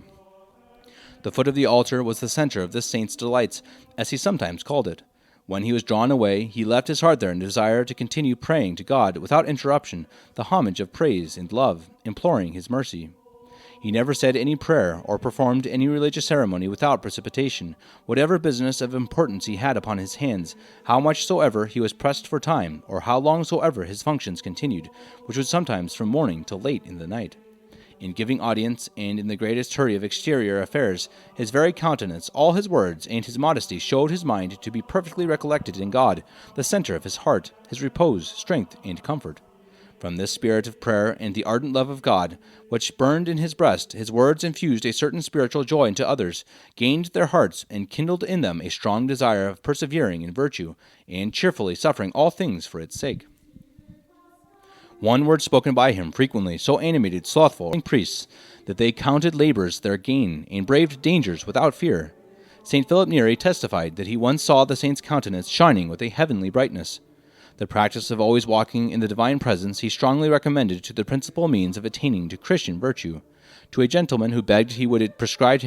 Speaker 1: The foot of the altar was the center of this saint's delights, as he sometimes called it. When he was drawn away, he left his heart there in desire to continue praying to God without interruption, the homage of praise and love, imploring his mercy. He never said any prayer or performed any religious ceremony without precipitation, whatever business of importance he had upon his hands, how much soever he was pressed for time, or how long soever his functions continued, which was sometimes from morning till late in the night. In giving audience, and in the greatest hurry of exterior affairs, his very countenance, all his words, and his modesty showed his mind to be perfectly recollected in God, the center of his heart, his repose, strength, and comfort. From this spirit of prayer and the ardent love of God, which burned in his breast, his words infused a certain spiritual joy into others, gained their hearts, and kindled in them a strong desire of persevering in virtue, and cheerfully suffering all things for its sake. One word spoken by him frequently so animated slothful priests that they counted labors their gain, and braved dangers without fear. St. Philip Neri testified that he once saw the saint's countenance shining with a heavenly brightness. The practice of always walking in the divine presence he strongly recommended to the principal means of attaining to Christian virtue. To a gentleman who begged he would prescribe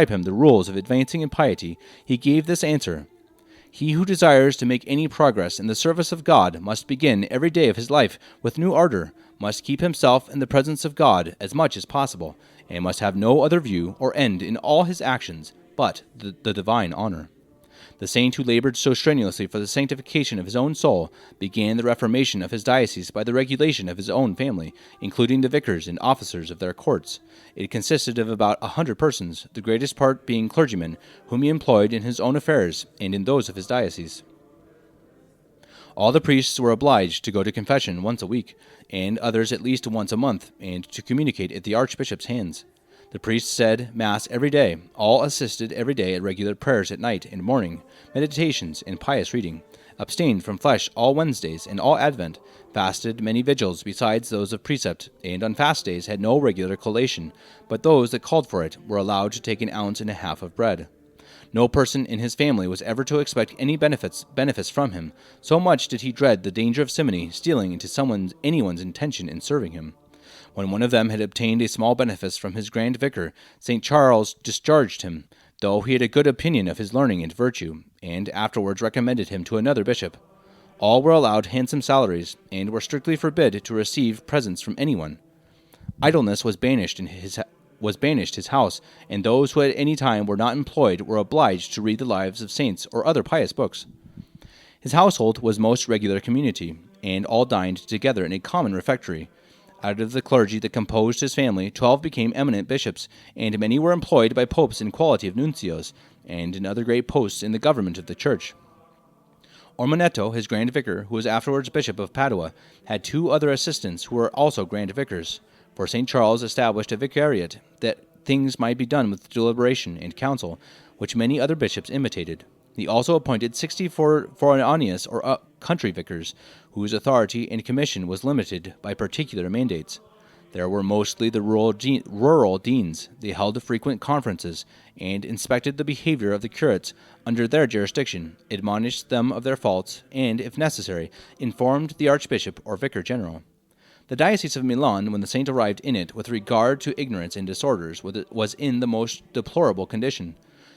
Speaker 1: him the rules of advancing in piety, he gave this answer: "He who desires to make any progress in the service of God must begin every day of his life with new ardor, must keep himself in the presence of God as much as possible, and must have no other view or end in all his actions but the divine honor." The saint who labored so strenuously for the sanctification of his own soul began the reformation of his diocese by the regulation of his own family, including the vicars and officers of their courts. It consisted of about 100 persons, the greatest part being clergymen, whom he employed in his own affairs and in those of his diocese. All the priests were obliged to go to confession once a week, and others at least once a month, and to communicate at the archbishop's hands. The priests said Mass every day, all assisted every day at regular prayers at night and morning, meditations and pious reading, abstained from flesh all Wednesdays and all Advent, fasted many vigils besides those of precept, and on fast days had no regular collation, but those that called for it were allowed to take 1.5 ounces of bread. No person in his family was ever to expect any benefits from him, so much did he dread the danger of simony stealing into anyone's intention in serving him. When one of them had obtained a small benefice from his grand vicar, St. Charles discharged him, though he had a good opinion of his learning and virtue, and afterwards recommended him to another bishop. All were allowed handsome salaries, and were strictly forbid to receive presents from anyone. Idleness was banished his house, and those who at any time were not employed were obliged to read the lives of saints or other pious books. His household was most regular community, and all dined together in a common refectory. Out of the clergy that composed his family, 12 became eminent bishops, and many were employed by popes in quality of nuncios, and in other great posts in the government of the church. Ormanetto, his grand vicar, who was afterwards bishop of Padua, had 2 other assistants who were also grand vicars, for St. Charles established a vicariate, that things might be done with deliberation and counsel, which many other bishops imitated. He also appointed 64 foranius, or country vicars, whose authority and commission was limited by particular mandates. There were mostly the rural deans. They held frequent conferences, and inspected the behavior of the curates under their jurisdiction, admonished them of their faults, and, if necessary, informed the archbishop or vicar general. The diocese of Milan, when the saint arrived in it with regard to ignorance and disorders, was in the most deplorable condition.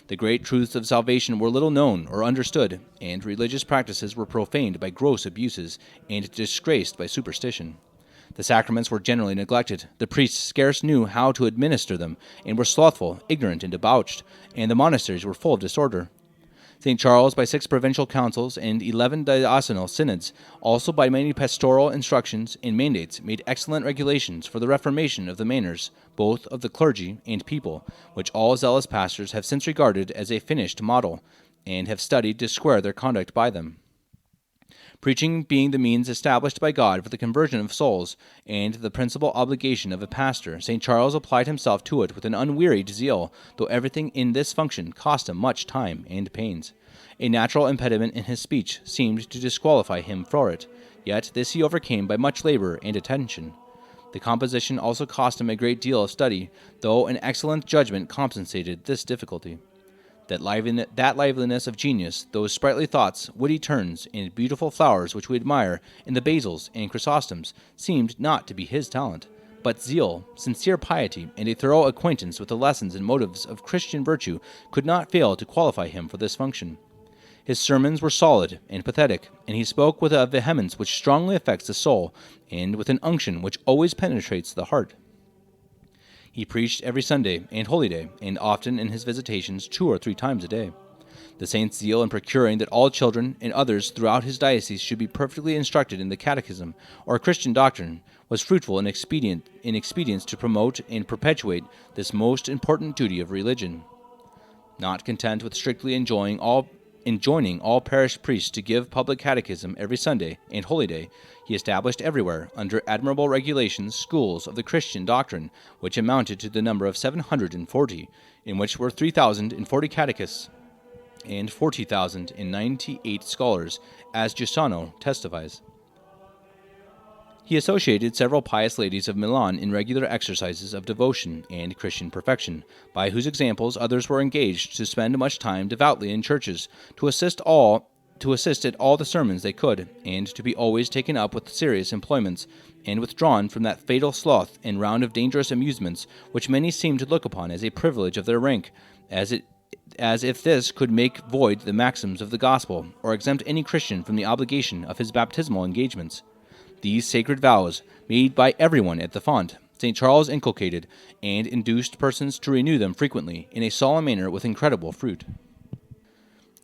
Speaker 1: The great truths of salvation were little known or understood, and religious practices were profaned by gross abuses and disgraced by superstition. The sacraments were generally neglected. The priests scarce knew how to administer them, and were slothful, ignorant, and debauched, and the monasteries were full of disorder. St. Charles, by 6 provincial councils and 11 diocesan synods, also by many pastoral instructions and mandates, made excellent regulations for the reformation of the manners, both of the clergy and people, which all zealous pastors have since regarded as a finished model, and have studied to square their conduct by them. Preaching being the means established by God for the conversion of souls, and the principal obligation of a pastor, St. Charles applied himself to it with an unwearied zeal, though everything in this function cost him much time and pains. A natural impediment in his speech seemed to disqualify him for it, yet this he overcame by much labor and attention. The composition also cost him a great deal of study, though an excellent judgment compensated this difficulty. That liveliness of genius, those sprightly thoughts, witty turns, and beautiful flowers which we admire in the basils and chrysostums, seemed not to be his talent, but zeal, sincere piety, and a thorough acquaintance with the lessons and motives of Christian virtue could not fail to qualify him for this function. His sermons were solid and pathetic, and he spoke with a vehemence which strongly affects the soul, and with an unction which always penetrates the heart. He preached every Sunday and holy day, and often in his visitations 2 or 3 times a day. The saint's zeal in procuring that all children and others throughout his diocese should be perfectly instructed in the catechism or Christian doctrine was fruitful in expedients to promote and perpetuate this most important duty of religion. Not content with strictly enjoining all parish priests to give public catechism every Sunday and holy day, he established everywhere, under admirable regulations, schools of the Christian doctrine, which amounted to the number of 740, in which were 3,040 catechists and 40,098 scholars, as Giussano testifies. He associated several pious ladies of Milan in regular exercises of devotion and Christian perfection, by whose examples others were engaged to spend much time devoutly in churches, to assist at all the sermons they could, and to be always taken up with serious employments, and withdrawn from that fatal sloth and round of dangerous amusements which many seem to look upon as a privilege of their rank, as if this could make void the maxims of the gospel, or exempt any Christian from the obligation of his baptismal engagements. These sacred vows, made by everyone at the font, St. Charles inculcated, and induced persons to renew them frequently, in a solemn manner with incredible fruit.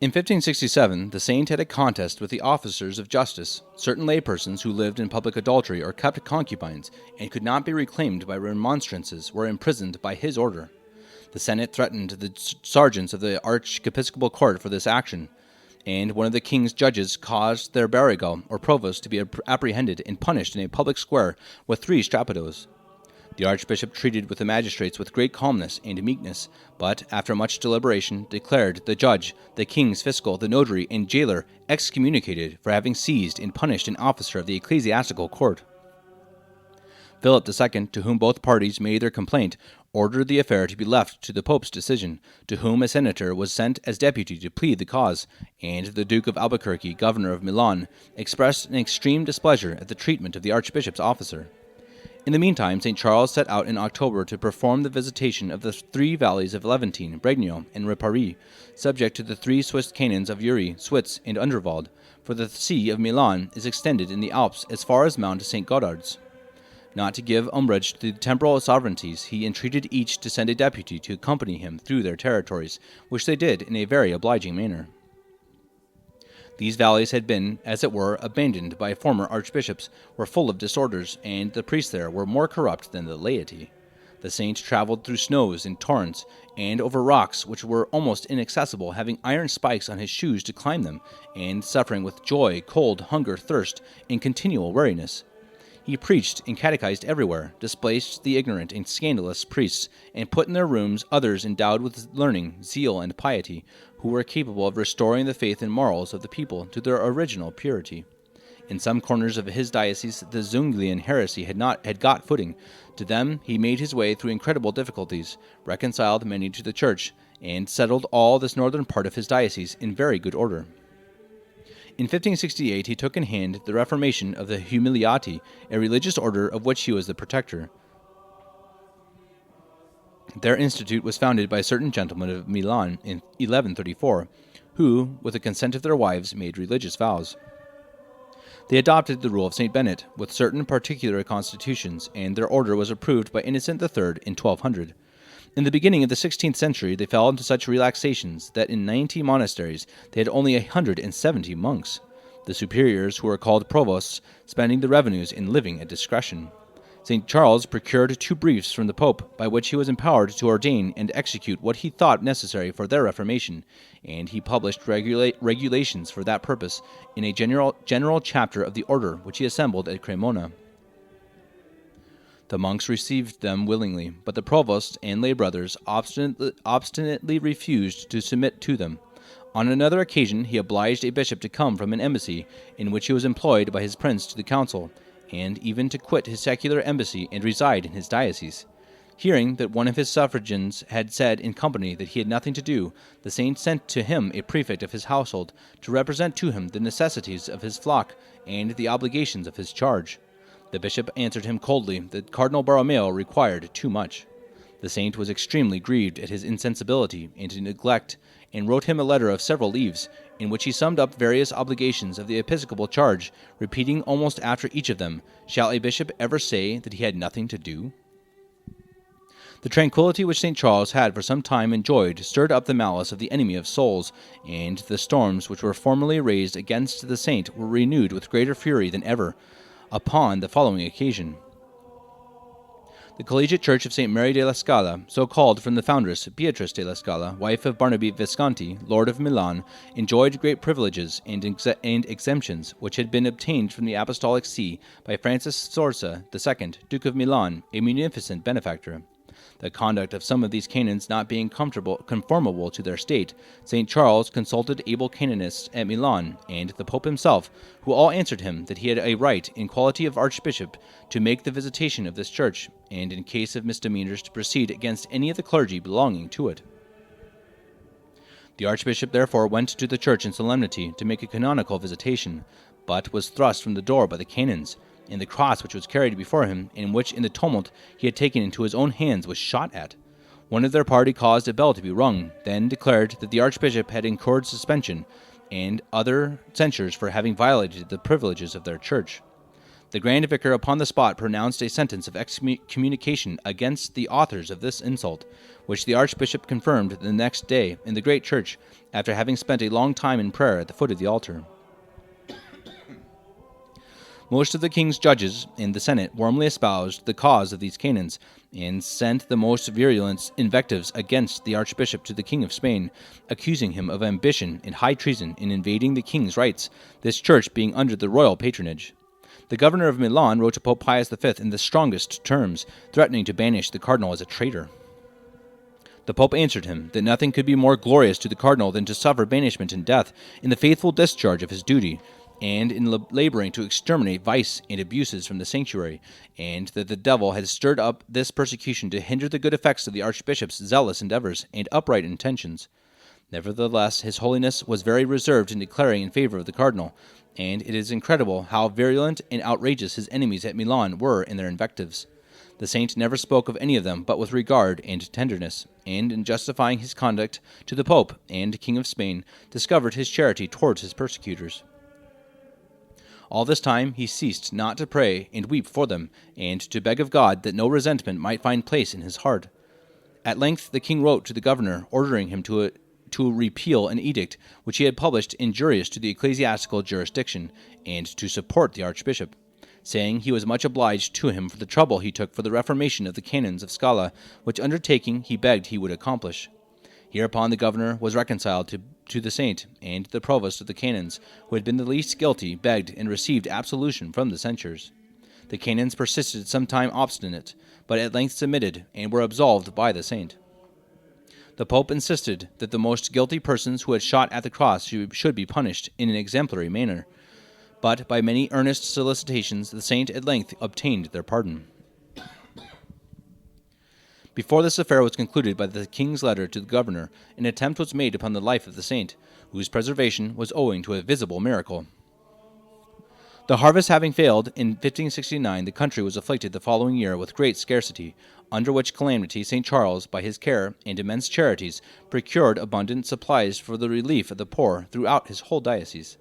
Speaker 1: In 1567, the saint had a contest with the officers of justice. Certain laypersons who lived in public adultery or kept concubines, and could not be reclaimed by remonstrances, were imprisoned by his order. The Senate threatened the sergeants of the archiepiscopal court for this action, and one of the king's judges caused their barrigal, or provost, to be apprehended and punished in a public square with 3 strappadoes. The archbishop treated with the magistrates with great calmness and meekness, but, after much deliberation, declared the judge, the king's fiscal, the notary, and jailer excommunicated for having seized and punished an officer of the ecclesiastical court. Philip II, to whom both parties made their complaint, ordered the affair to be left to the Pope's decision, to whom a senator was sent as deputy to plead the cause, and the Duke of Albuquerque, governor of Milan, expressed an extreme displeasure at the treatment of the archbishop's officer. In the meantime, St. Charles set out in October to perform the visitation of the 3 valleys of Levantine, Bregno, and Ripari, subject to the 3 Swiss canons of Uri, Switz, and Underwald, for the see of Milan is extended in the Alps as far as Mount St. Gothard's. Not to give umbrage to the temporal sovereignties, he entreated each to send a deputy to accompany him through their territories, which they did in a very obliging manner. These valleys had been, as it were, abandoned by former archbishops, were full of disorders, and the priests there were more corrupt than the laity. The saint traveled through snows and torrents, and over rocks which were almost inaccessible, having iron spikes on his shoes to climb them, and suffering with joy, cold, hunger, thirst, and continual weariness. He preached and catechized everywhere, displaced the ignorant and scandalous priests, and put in their rooms others endowed with learning, zeal, and piety, who were capable of restoring the faith and morals of the people to their original purity. In some corners of his diocese, the Zwinglian heresy had got footing. To them he made his way through incredible difficulties, reconciled many to the Church, and settled all this northern part of his diocese in very good order. In 1568 he took in hand the reformation of the Humiliati, a religious order of which he was the protector. Their institute was founded by certain gentlemen of Milan in 1134, who, with the consent of their wives, made religious vows. They adopted the rule of St. Bennet, with certain particular constitutions, and their order was approved by Innocent III in 1200. In the beginning of the 16th century, they fell into such relaxations that in 90 monasteries they had only 170 monks, the superiors, who were called provosts, spending the revenues in living at discretion. St. Charles procured 2 briefs from the Pope by which he was empowered to ordain and execute what he thought necessary for their reformation, and he published regulations for that purpose in a general chapter of the order which he assembled at Cremona. The monks received them willingly, but the provost and lay brothers obstinately refused to submit to them. On another occasion he obliged a bishop to come from an embassy in which he was employed by his prince to the council, and even to quit his secular embassy and reside in his diocese. Hearing that one of his suffragans had said in company that he had nothing to do, the saint sent to him a prefect of his household to represent to him the necessities of his flock and the obligations of his charge. The bishop answered him coldly that Cardinal Borromeo required too much. The saint was extremely grieved at his insensibility and neglect, and wrote him a letter of several leaves, in which he summed up various obligations of the episcopal charge, repeating almost after each of them, "Shall a bishop ever say that he had nothing to do?" The tranquillity which St. Charles had for some time enjoyed stirred up the malice of the enemy of souls, and the storms which were formerly raised against the saint were renewed with greater fury than ever upon the following occasion. The Collegiate Church of St. Mary de la Scala, so called from the foundress, Beatrice de la Scala, wife of Barnaby Visconti, Lord of Milan, enjoyed great privileges and exemptions, which had been obtained from the Apostolic See by Francis Sforza II, Duke of Milan, a munificent benefactor. The conduct of some of these canons not being conformable to their state, St. Charles consulted able canonists at Milan, and the Pope himself, who all answered him that he had a right, in quality of archbishop, to make the visitation of this church, and in case of misdemeanors to proceed against any of the clergy belonging to it. The archbishop therefore went to the church in solemnity to make a canonical visitation, but was thrust from the door by the canons, and the cross which was carried before him, and which in the tumult he had taken into his own hands, was shot at. One of their party caused a bell to be rung, then declared that the archbishop had incurred suspension, and other censures for having violated the privileges of their church. The grand vicar upon the spot pronounced a sentence of excommunication against the authors of this insult, which the archbishop confirmed the next day in the great church, after having spent a long time in prayer at the foot of the altar. Most of the king's judges in the Senate warmly espoused the cause of these canons, and sent the most virulent invectives against the archbishop to the king of Spain, accusing him of ambition and high treason in invading the king's rights, this church being under the royal patronage. The governor of Milan wrote to Pope Pius V in the strongest terms, threatening to banish the cardinal as a traitor. The Pope answered him that nothing could be more glorious to the cardinal than to suffer banishment and death in the faithful discharge of his duty, and in laboring to exterminate vice and abuses from the sanctuary, and that the devil had stirred up this persecution to hinder the good effects of the archbishop's zealous endeavors and upright intentions. Nevertheless, his holiness was very reserved in declaring in favor of the cardinal, and it is incredible how virulent and outrageous his enemies at Milan were in their invectives. The saint never spoke of any of them but with regard and tenderness, and in justifying his conduct to the Pope and King of Spain, discovered his charity towards his persecutors. All this time he ceased not to pray and weep for them, and to beg of God that no resentment might find place in his heart. At length the king wrote to the governor, ordering him to repeal an edict which he had published injurious to the ecclesiastical jurisdiction, and to support the archbishop, saying he was much obliged to him for the trouble he took for the reformation of the canons of Scala, which undertaking he begged he would accomplish. Hereupon the governor was reconciled to the saint, and the provost of the canons, who had been the least guilty, begged and received absolution from the censures. The canons persisted some time obstinate, but at length submitted, and were absolved by the saint. The Pope insisted that the most guilty persons who had shot at the cross should be punished in an exemplary manner, but by many earnest solicitations the saint at length obtained their pardon. Before this affair was concluded by the king's letter to the governor, an attempt was made upon the life of the saint, whose preservation was owing to a visible miracle. The harvest having failed, in 1569 the country was afflicted the following year with great scarcity, under which calamity St. Charles, by his care and immense charities, procured abundant supplies for the relief of the poor throughout his whole diocese.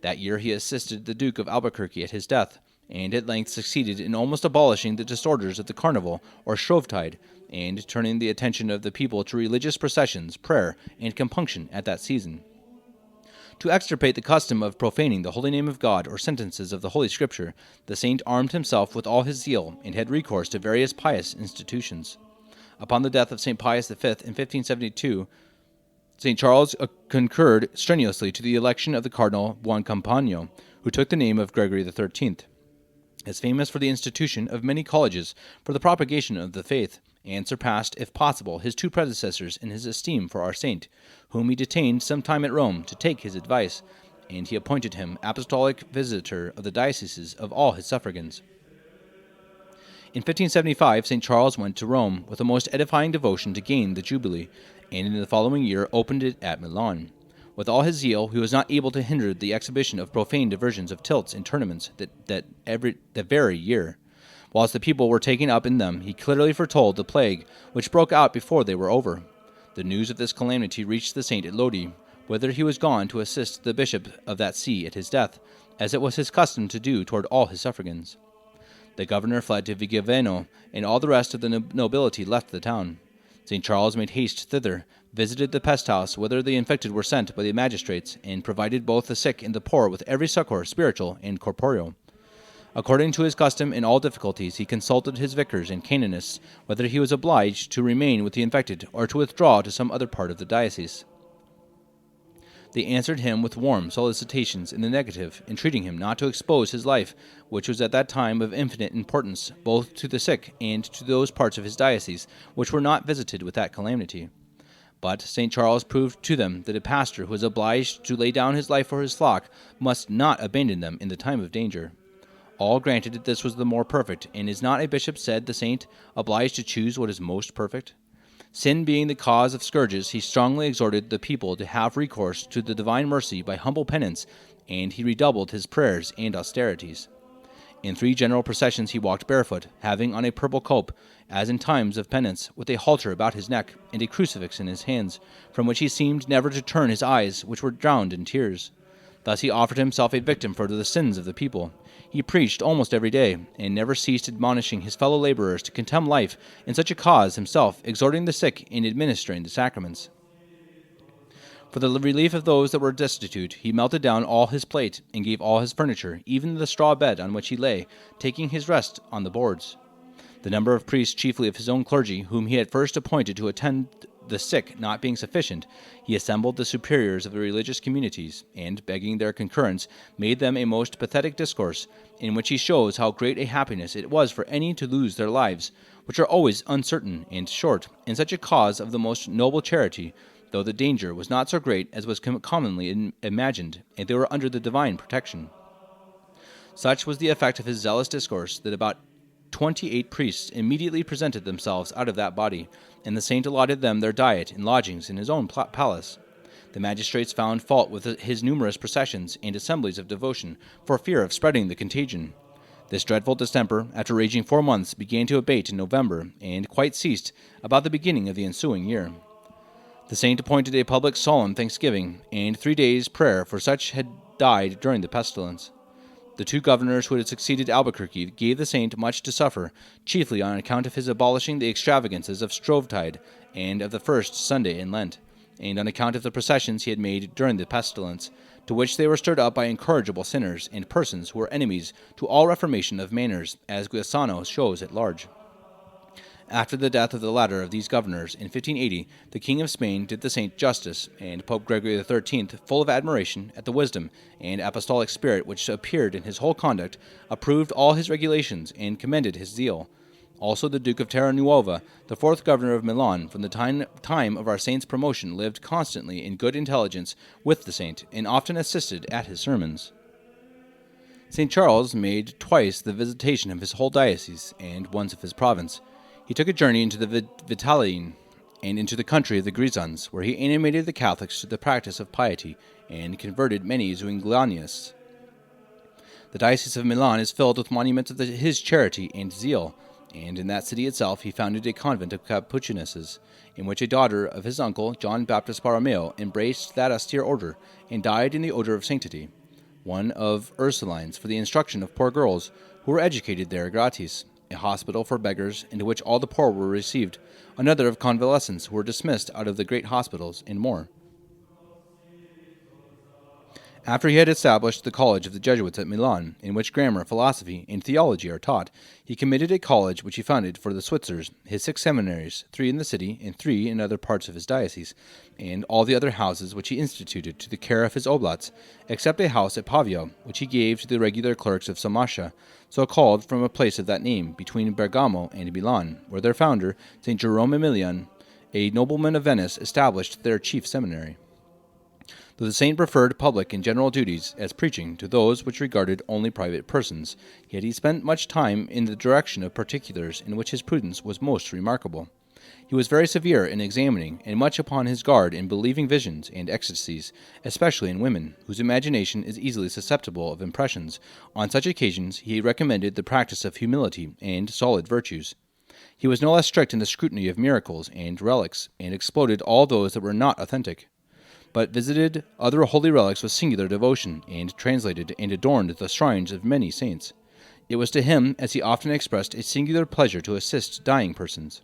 Speaker 1: That year he assisted the Duke of Albuquerque at his death, and at length succeeded in almost abolishing the disorders of the carnival or Shrovetide, and turning the attention of the people to religious processions, prayer, and compunction at that season. To extirpate the custom of profaning the holy name of God or sentences of the Holy Scripture, the saint armed himself with all his zeal and had recourse to various pious institutions. Upon the death of St. Pius V in 1572, St. Charles concurred strenuously to the election of the Cardinal Buoncompagno, who took the name of Gregory XIII. Is famous for the institution of many colleges for the propagation of the faith, and surpassed, if possible, his two predecessors in his esteem for our saint, whom he detained some time at Rome to take his advice, and he appointed him apostolic visitor of the dioceses of all his suffragans. In 1575, St. Charles went to Rome with a most edifying devotion to gain the Jubilee, and in the following year opened it at Milan. With all his zeal, he was not able to hinder the exhibition of profane diversions of tilts and tournaments that very year. Whilst the people were taken up in them, he clearly foretold the plague which broke out before they were over. The news of this calamity reached the saint at Lodi, whither he was gone to assist the bishop of that see at his death, as it was his custom to do toward all his suffragans. The governor fled to Vigevano, and all the rest of the nobility left the town. St. Charles made haste thither, visited the pest house whither the infected were sent by the magistrates, and provided both the sick and the poor with every succor, spiritual and corporeal. According to his custom in all difficulties, he consulted his vicars and canonists whether he was obliged to remain with the infected or to withdraw to some other part of the diocese. They answered him with warm solicitations in the negative, entreating him not to expose his life, which was at that time of infinite importance, both to the sick and to those parts of his diocese which were not visited with that calamity. But St. Charles proved to them that a pastor who is obliged to lay down his life for his flock must not abandon them in the time of danger. All granted that this was the more perfect, and is not a bishop, said the saint, obliged to choose what is most perfect? Sin being the cause of scourges, he strongly exhorted the people to have recourse to the divine mercy by humble penance, and he redoubled his prayers and austerities. In 3 general processions he walked barefoot, having on a purple cope, as in times of penance, with a halter about his neck, and a crucifix in his hands, from which he seemed never to turn his eyes, which were drowned in tears. Thus he offered himself a victim for the sins of the people. He preached almost every day, and never ceased admonishing his fellow laborers to contemn life in such a cause himself, exhorting the sick and administering the sacraments. For the relief of those that were destitute, he melted down all his plate, and gave all his furniture, even the straw bed on which he lay, taking his rest on the boards. The number of priests, chiefly of his own clergy, whom he had first appointed to attend the sick not being sufficient, he assembled the superiors of the religious communities, and, begging their concurrence, made them a most pathetic discourse, in which he shows how great a happiness it was for any to lose their lives, which are always uncertain and short, in such a cause of the most noble charity, though the danger was not so great as was commonly imagined, and they were under the divine protection. Such was the effect of his zealous discourse, that about 28 priests immediately presented themselves out of that body, and the saint allotted them their diet and lodgings in his own palace. The magistrates found fault with his numerous processions and assemblies of devotion, for fear of spreading the contagion. This dreadful distemper, after raging 4 months, began to abate in November, and quite ceased about the beginning of the ensuing year. The saint appointed a public solemn thanksgiving, and 3 days' prayer for such had died during the pestilence. The 2 governors who had succeeded Albuquerque gave the saint much to suffer, chiefly on account of his abolishing the extravagances of Shrovetide and of the first Sunday in Lent, and on account of the processions he had made during the pestilence, to which they were stirred up by incorrigible sinners and persons who were enemies to all reformation of manners, as Guisano shows at large. After the death of the latter of these governors in 1580, the King of Spain did the saint justice, and Pope Gregory XIII, full of admiration at the wisdom and apostolic spirit which appeared in his whole conduct, approved all his regulations and commended his zeal. Also the Duke of Terranuova, the 4th governor of Milan, from the time of our saint's promotion, lived constantly in good intelligence with the saint, and often assisted at his sermons. St. Charles made twice the visitation of his whole diocese, and once of his province. He took a journey into the Vitaline and into the country of the Grisons, where he animated the Catholics to the practice of piety and converted many Zwinglianists. The diocese of Milan is filled with monuments of his charity and zeal, and in that city itself he founded a convent of Capuchinesses, in which a daughter of his uncle, John Baptist Borromeo, embraced that austere order, and died in the odor of sanctity. one of Ursulines, for the instruction of poor girls, who were educated there gratis, a hospital for beggars, into which all the poor were received, another of convalescents who were dismissed out of the great hospitals, and more. After he had established the college of the Jesuits at Milan, in which grammar, philosophy, and theology are taught, he committed a college which he founded for the Switzers, his 6 seminaries, 3 in the city, and 3 in other parts of his diocese, and all the other houses which he instituted to the care of his oblates, except a house at Pavio, which he gave to the regular clerks of Samasha, so called from a place of that name, between Bergamo and Milan, where their founder, St. Jerome Emilian, a nobleman of Venice, established their chief seminary. Though the saint preferred public and general duties, as preaching, to those which regarded only private persons, yet he spent much time in the direction of particulars in which his prudence was most remarkable. He was very severe in examining, and much upon his guard in believing visions and ecstasies, especially in women, whose imagination is easily susceptible of impressions. On such occasions he recommended the practice of humility and solid virtues. He was no less strict in the scrutiny of miracles and relics, and exploded all those that were not authentic, but visited other holy relics with singular devotion, and translated and adorned the shrines of many saints. It was to him, as he often expressed, a singular pleasure to assist dying persons.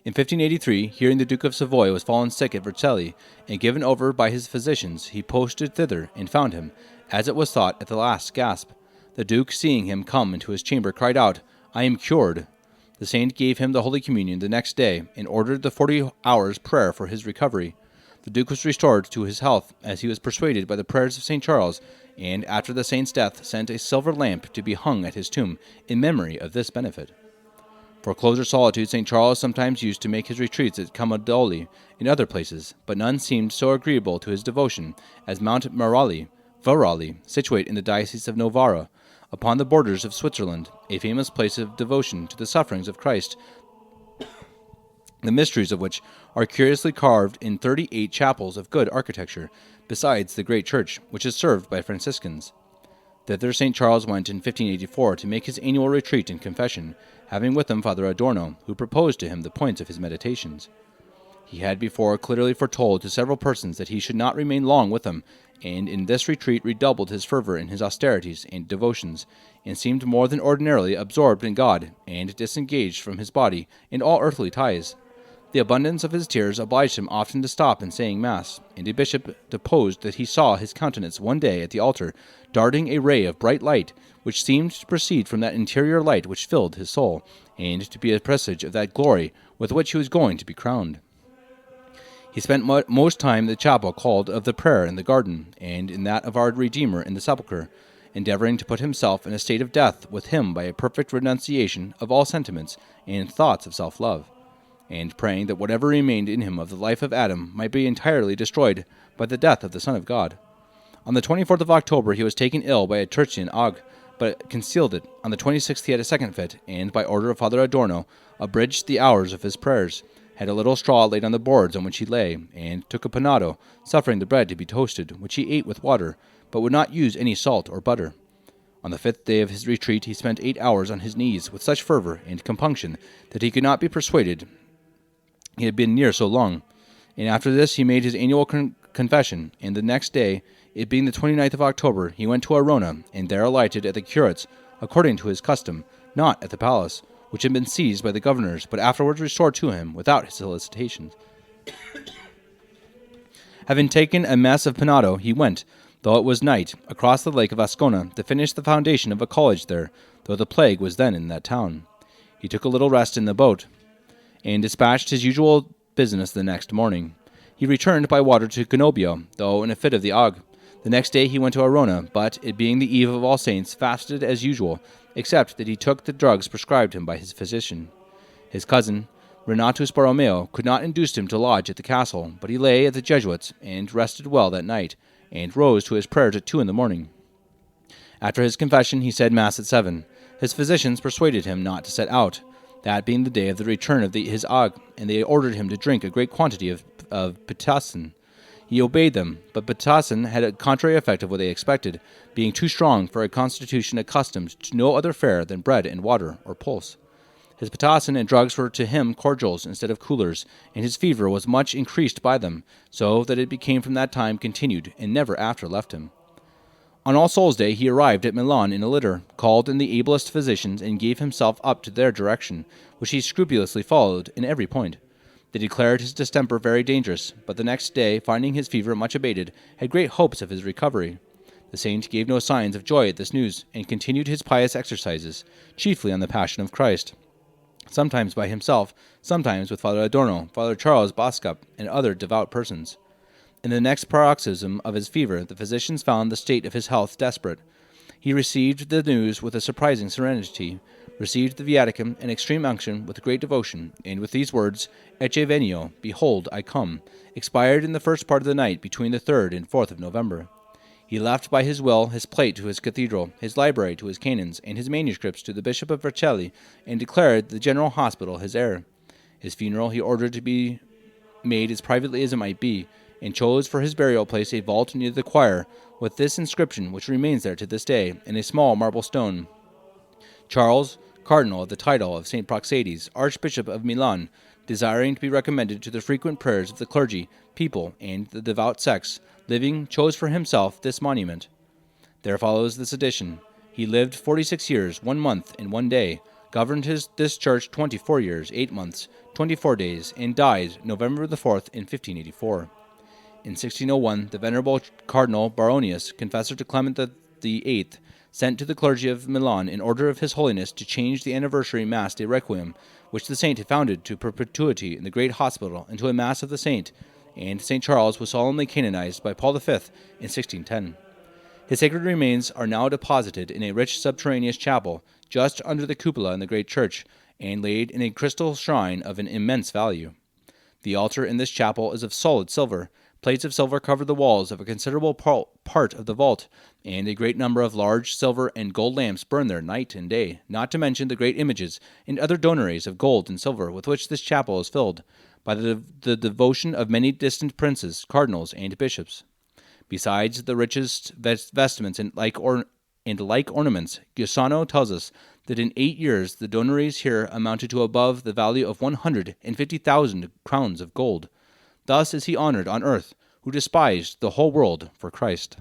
Speaker 1: In 1583, hearing the Duke of Savoy was fallen sick at Vercelli, and given over by his physicians, he posted thither, and found him, as it was thought, at the last gasp. The Duke, seeing him come into his chamber, cried out, "I am cured." The saint gave him the Holy Communion the next day, and ordered the 40 hours' prayer for his recovery. The Duke was restored to his health, as he was persuaded by the prayers of St. Charles, and after the saint's death sent a silver lamp to be hung at his tomb, in memory of this benefit. For closer solitude, St. Charles sometimes used to make his retreats at Camaldoli and other places, but none seemed so agreeable to his devotion as Mount Varoli, situate in the diocese of Novara, upon the borders of Switzerland, a famous place of devotion to the sufferings of Christ, the mysteries of which are curiously carved in 38 chapels of good architecture, besides the great church, which is served by Franciscans. Thither St. Charles went in 1584 to make his annual retreat and confession, having with him Father Adorno, who proposed to him the points of his meditations. He had before clearly foretold to several persons that he should not remain long with them, and in this retreat redoubled his fervor in his austerities and devotions, and seemed more than ordinarily absorbed in God, and disengaged from his body and all earthly ties. The abundance of his tears obliged him often to stop in saying Mass, and a bishop deposed that he saw his countenance one day at the altar, darting a ray of bright light, which seemed to proceed from that interior light which filled his soul, and to be a presage of that glory with which he was going to be crowned. He spent most time in the chapel called of the Prayer in the Garden, and in that of our Redeemer in the Sepulchre, endeavoring to put himself in a state of death with him by a perfect renunciation of all sentiments and thoughts of self-love, and praying that whatever remained in him of the life of Adam might be entirely destroyed by the death of the Son of God. On the 24th of October he was taken ill by a tertian ague, but concealed it. On the 26th he had a second fit, and, by order of Father Adorno, abridged the hours of his prayers, had a little straw laid on the boards on which he lay, and took a panado, suffering the bread to be toasted, which he ate with water, but would not use any salt or butter. On the 5th day of his retreat he spent 8 hours on his knees with such fervor and compunction that he could not be persuaded he had been near so long, and after this he made his annual confession, and the next day, it being the 29th of October, he went to Arona, and there alighted at the curate's, according to his custom, not at the palace, which had been seized by the governors, but afterwards restored to him without his solicitations. Having taken a mess of panado, he went, though it was night, across the lake of Ascona to finish the foundation of a college there, though the plague was then in that town. He took a little rest in the boat, and dispatched his usual business the next morning. He returned by water to Cannobio, though in a fit of the ague. The next day he went to Arona, but, it being the eve of All Saints, fasted as usual, except that he took the drugs prescribed him by his physician. His cousin, Renatus Borromeo, could not induce him to lodge at the castle, but he lay at the Jesuits, and rested well that night, and rose to his prayers at 2 a.m. After his confession he said Mass at 7. His physicians persuaded him not to set out, that being the day of the return of his ague, and they ordered him to drink a great quantity of pitocin. He obeyed them, but pitocin had a contrary effect of what they expected, being too strong for a constitution accustomed to no other fare than bread and water, or pulse. His pitocin and drugs were to him cordials instead of coolers, and his fever was much increased by them, so that it became from that time continued, and never after left him. On All Souls' Day he arrived at Milan in a litter, called in the ablest physicians, and gave himself up to their direction, which he scrupulously followed in every point. They declared his distemper very dangerous, but the next day, finding his fever much abated, had great hopes of his recovery. The saint gave no signs of joy at this news, and continued his pious exercises, chiefly on the Passion of Christ, sometimes by himself, sometimes with Father Adorno, Father Charles Boscop, and other devout persons. In the next paroxysm of his fever, the physicians found the state of his health desperate. He received the news with a surprising serenity, received the viaticum and extreme unction with great devotion, and with these words, Ecce venio, behold, I come, expired in the first part of the night between the 3rd and 4th of November. He left by his will his plate to his cathedral, his library to his canons, and his manuscripts to the Bishop of Vercelli, and declared the General Hospital his heir. His funeral he ordered to be made as privately as it might be, and chose for his burial place a vault near the choir, with this inscription, which remains there to this day, in a small marble stone: Charles, Cardinal of the title of St. Praxedes, Archbishop of Milan, desiring to be recommended to the frequent prayers of the clergy, people, and the devout sects, living, chose for himself this monument. There follows this edition. He lived 46 years, 1 month, and 1 day, governed this church 24 years, 8 months, 24 days, and died November the 4th in 1584. In 1601, the Venerable Cardinal Baronius, confessor to Clement VIII, sent to the clergy of Milan an order of His Holiness to change the anniversary Mass de Requiem, which the saint had founded to perpetuity in the great hospital, into a Mass of the saint, and St. Charles was solemnly canonized by Paul V in 1610. His sacred remains are now deposited in a rich subterraneous chapel just under the cupola in the great church, and laid in a crystal shrine of an immense value. The altar in this chapel is of solid silver. Plates of silver cover the walls of a considerable part of the vault, and a great number of large silver and gold lamps burn there night and day, not to mention the great images and other donaries of gold and silver with which this chapel is filled, by the devotion of many distant princes, cardinals, and bishops. Besides the richest vestments and like ornaments, Giussano tells us that in 8 years the donaries here amounted to above the value of 150,000 crowns of gold. Thus is he honored on earth, who despised the whole world for Christ.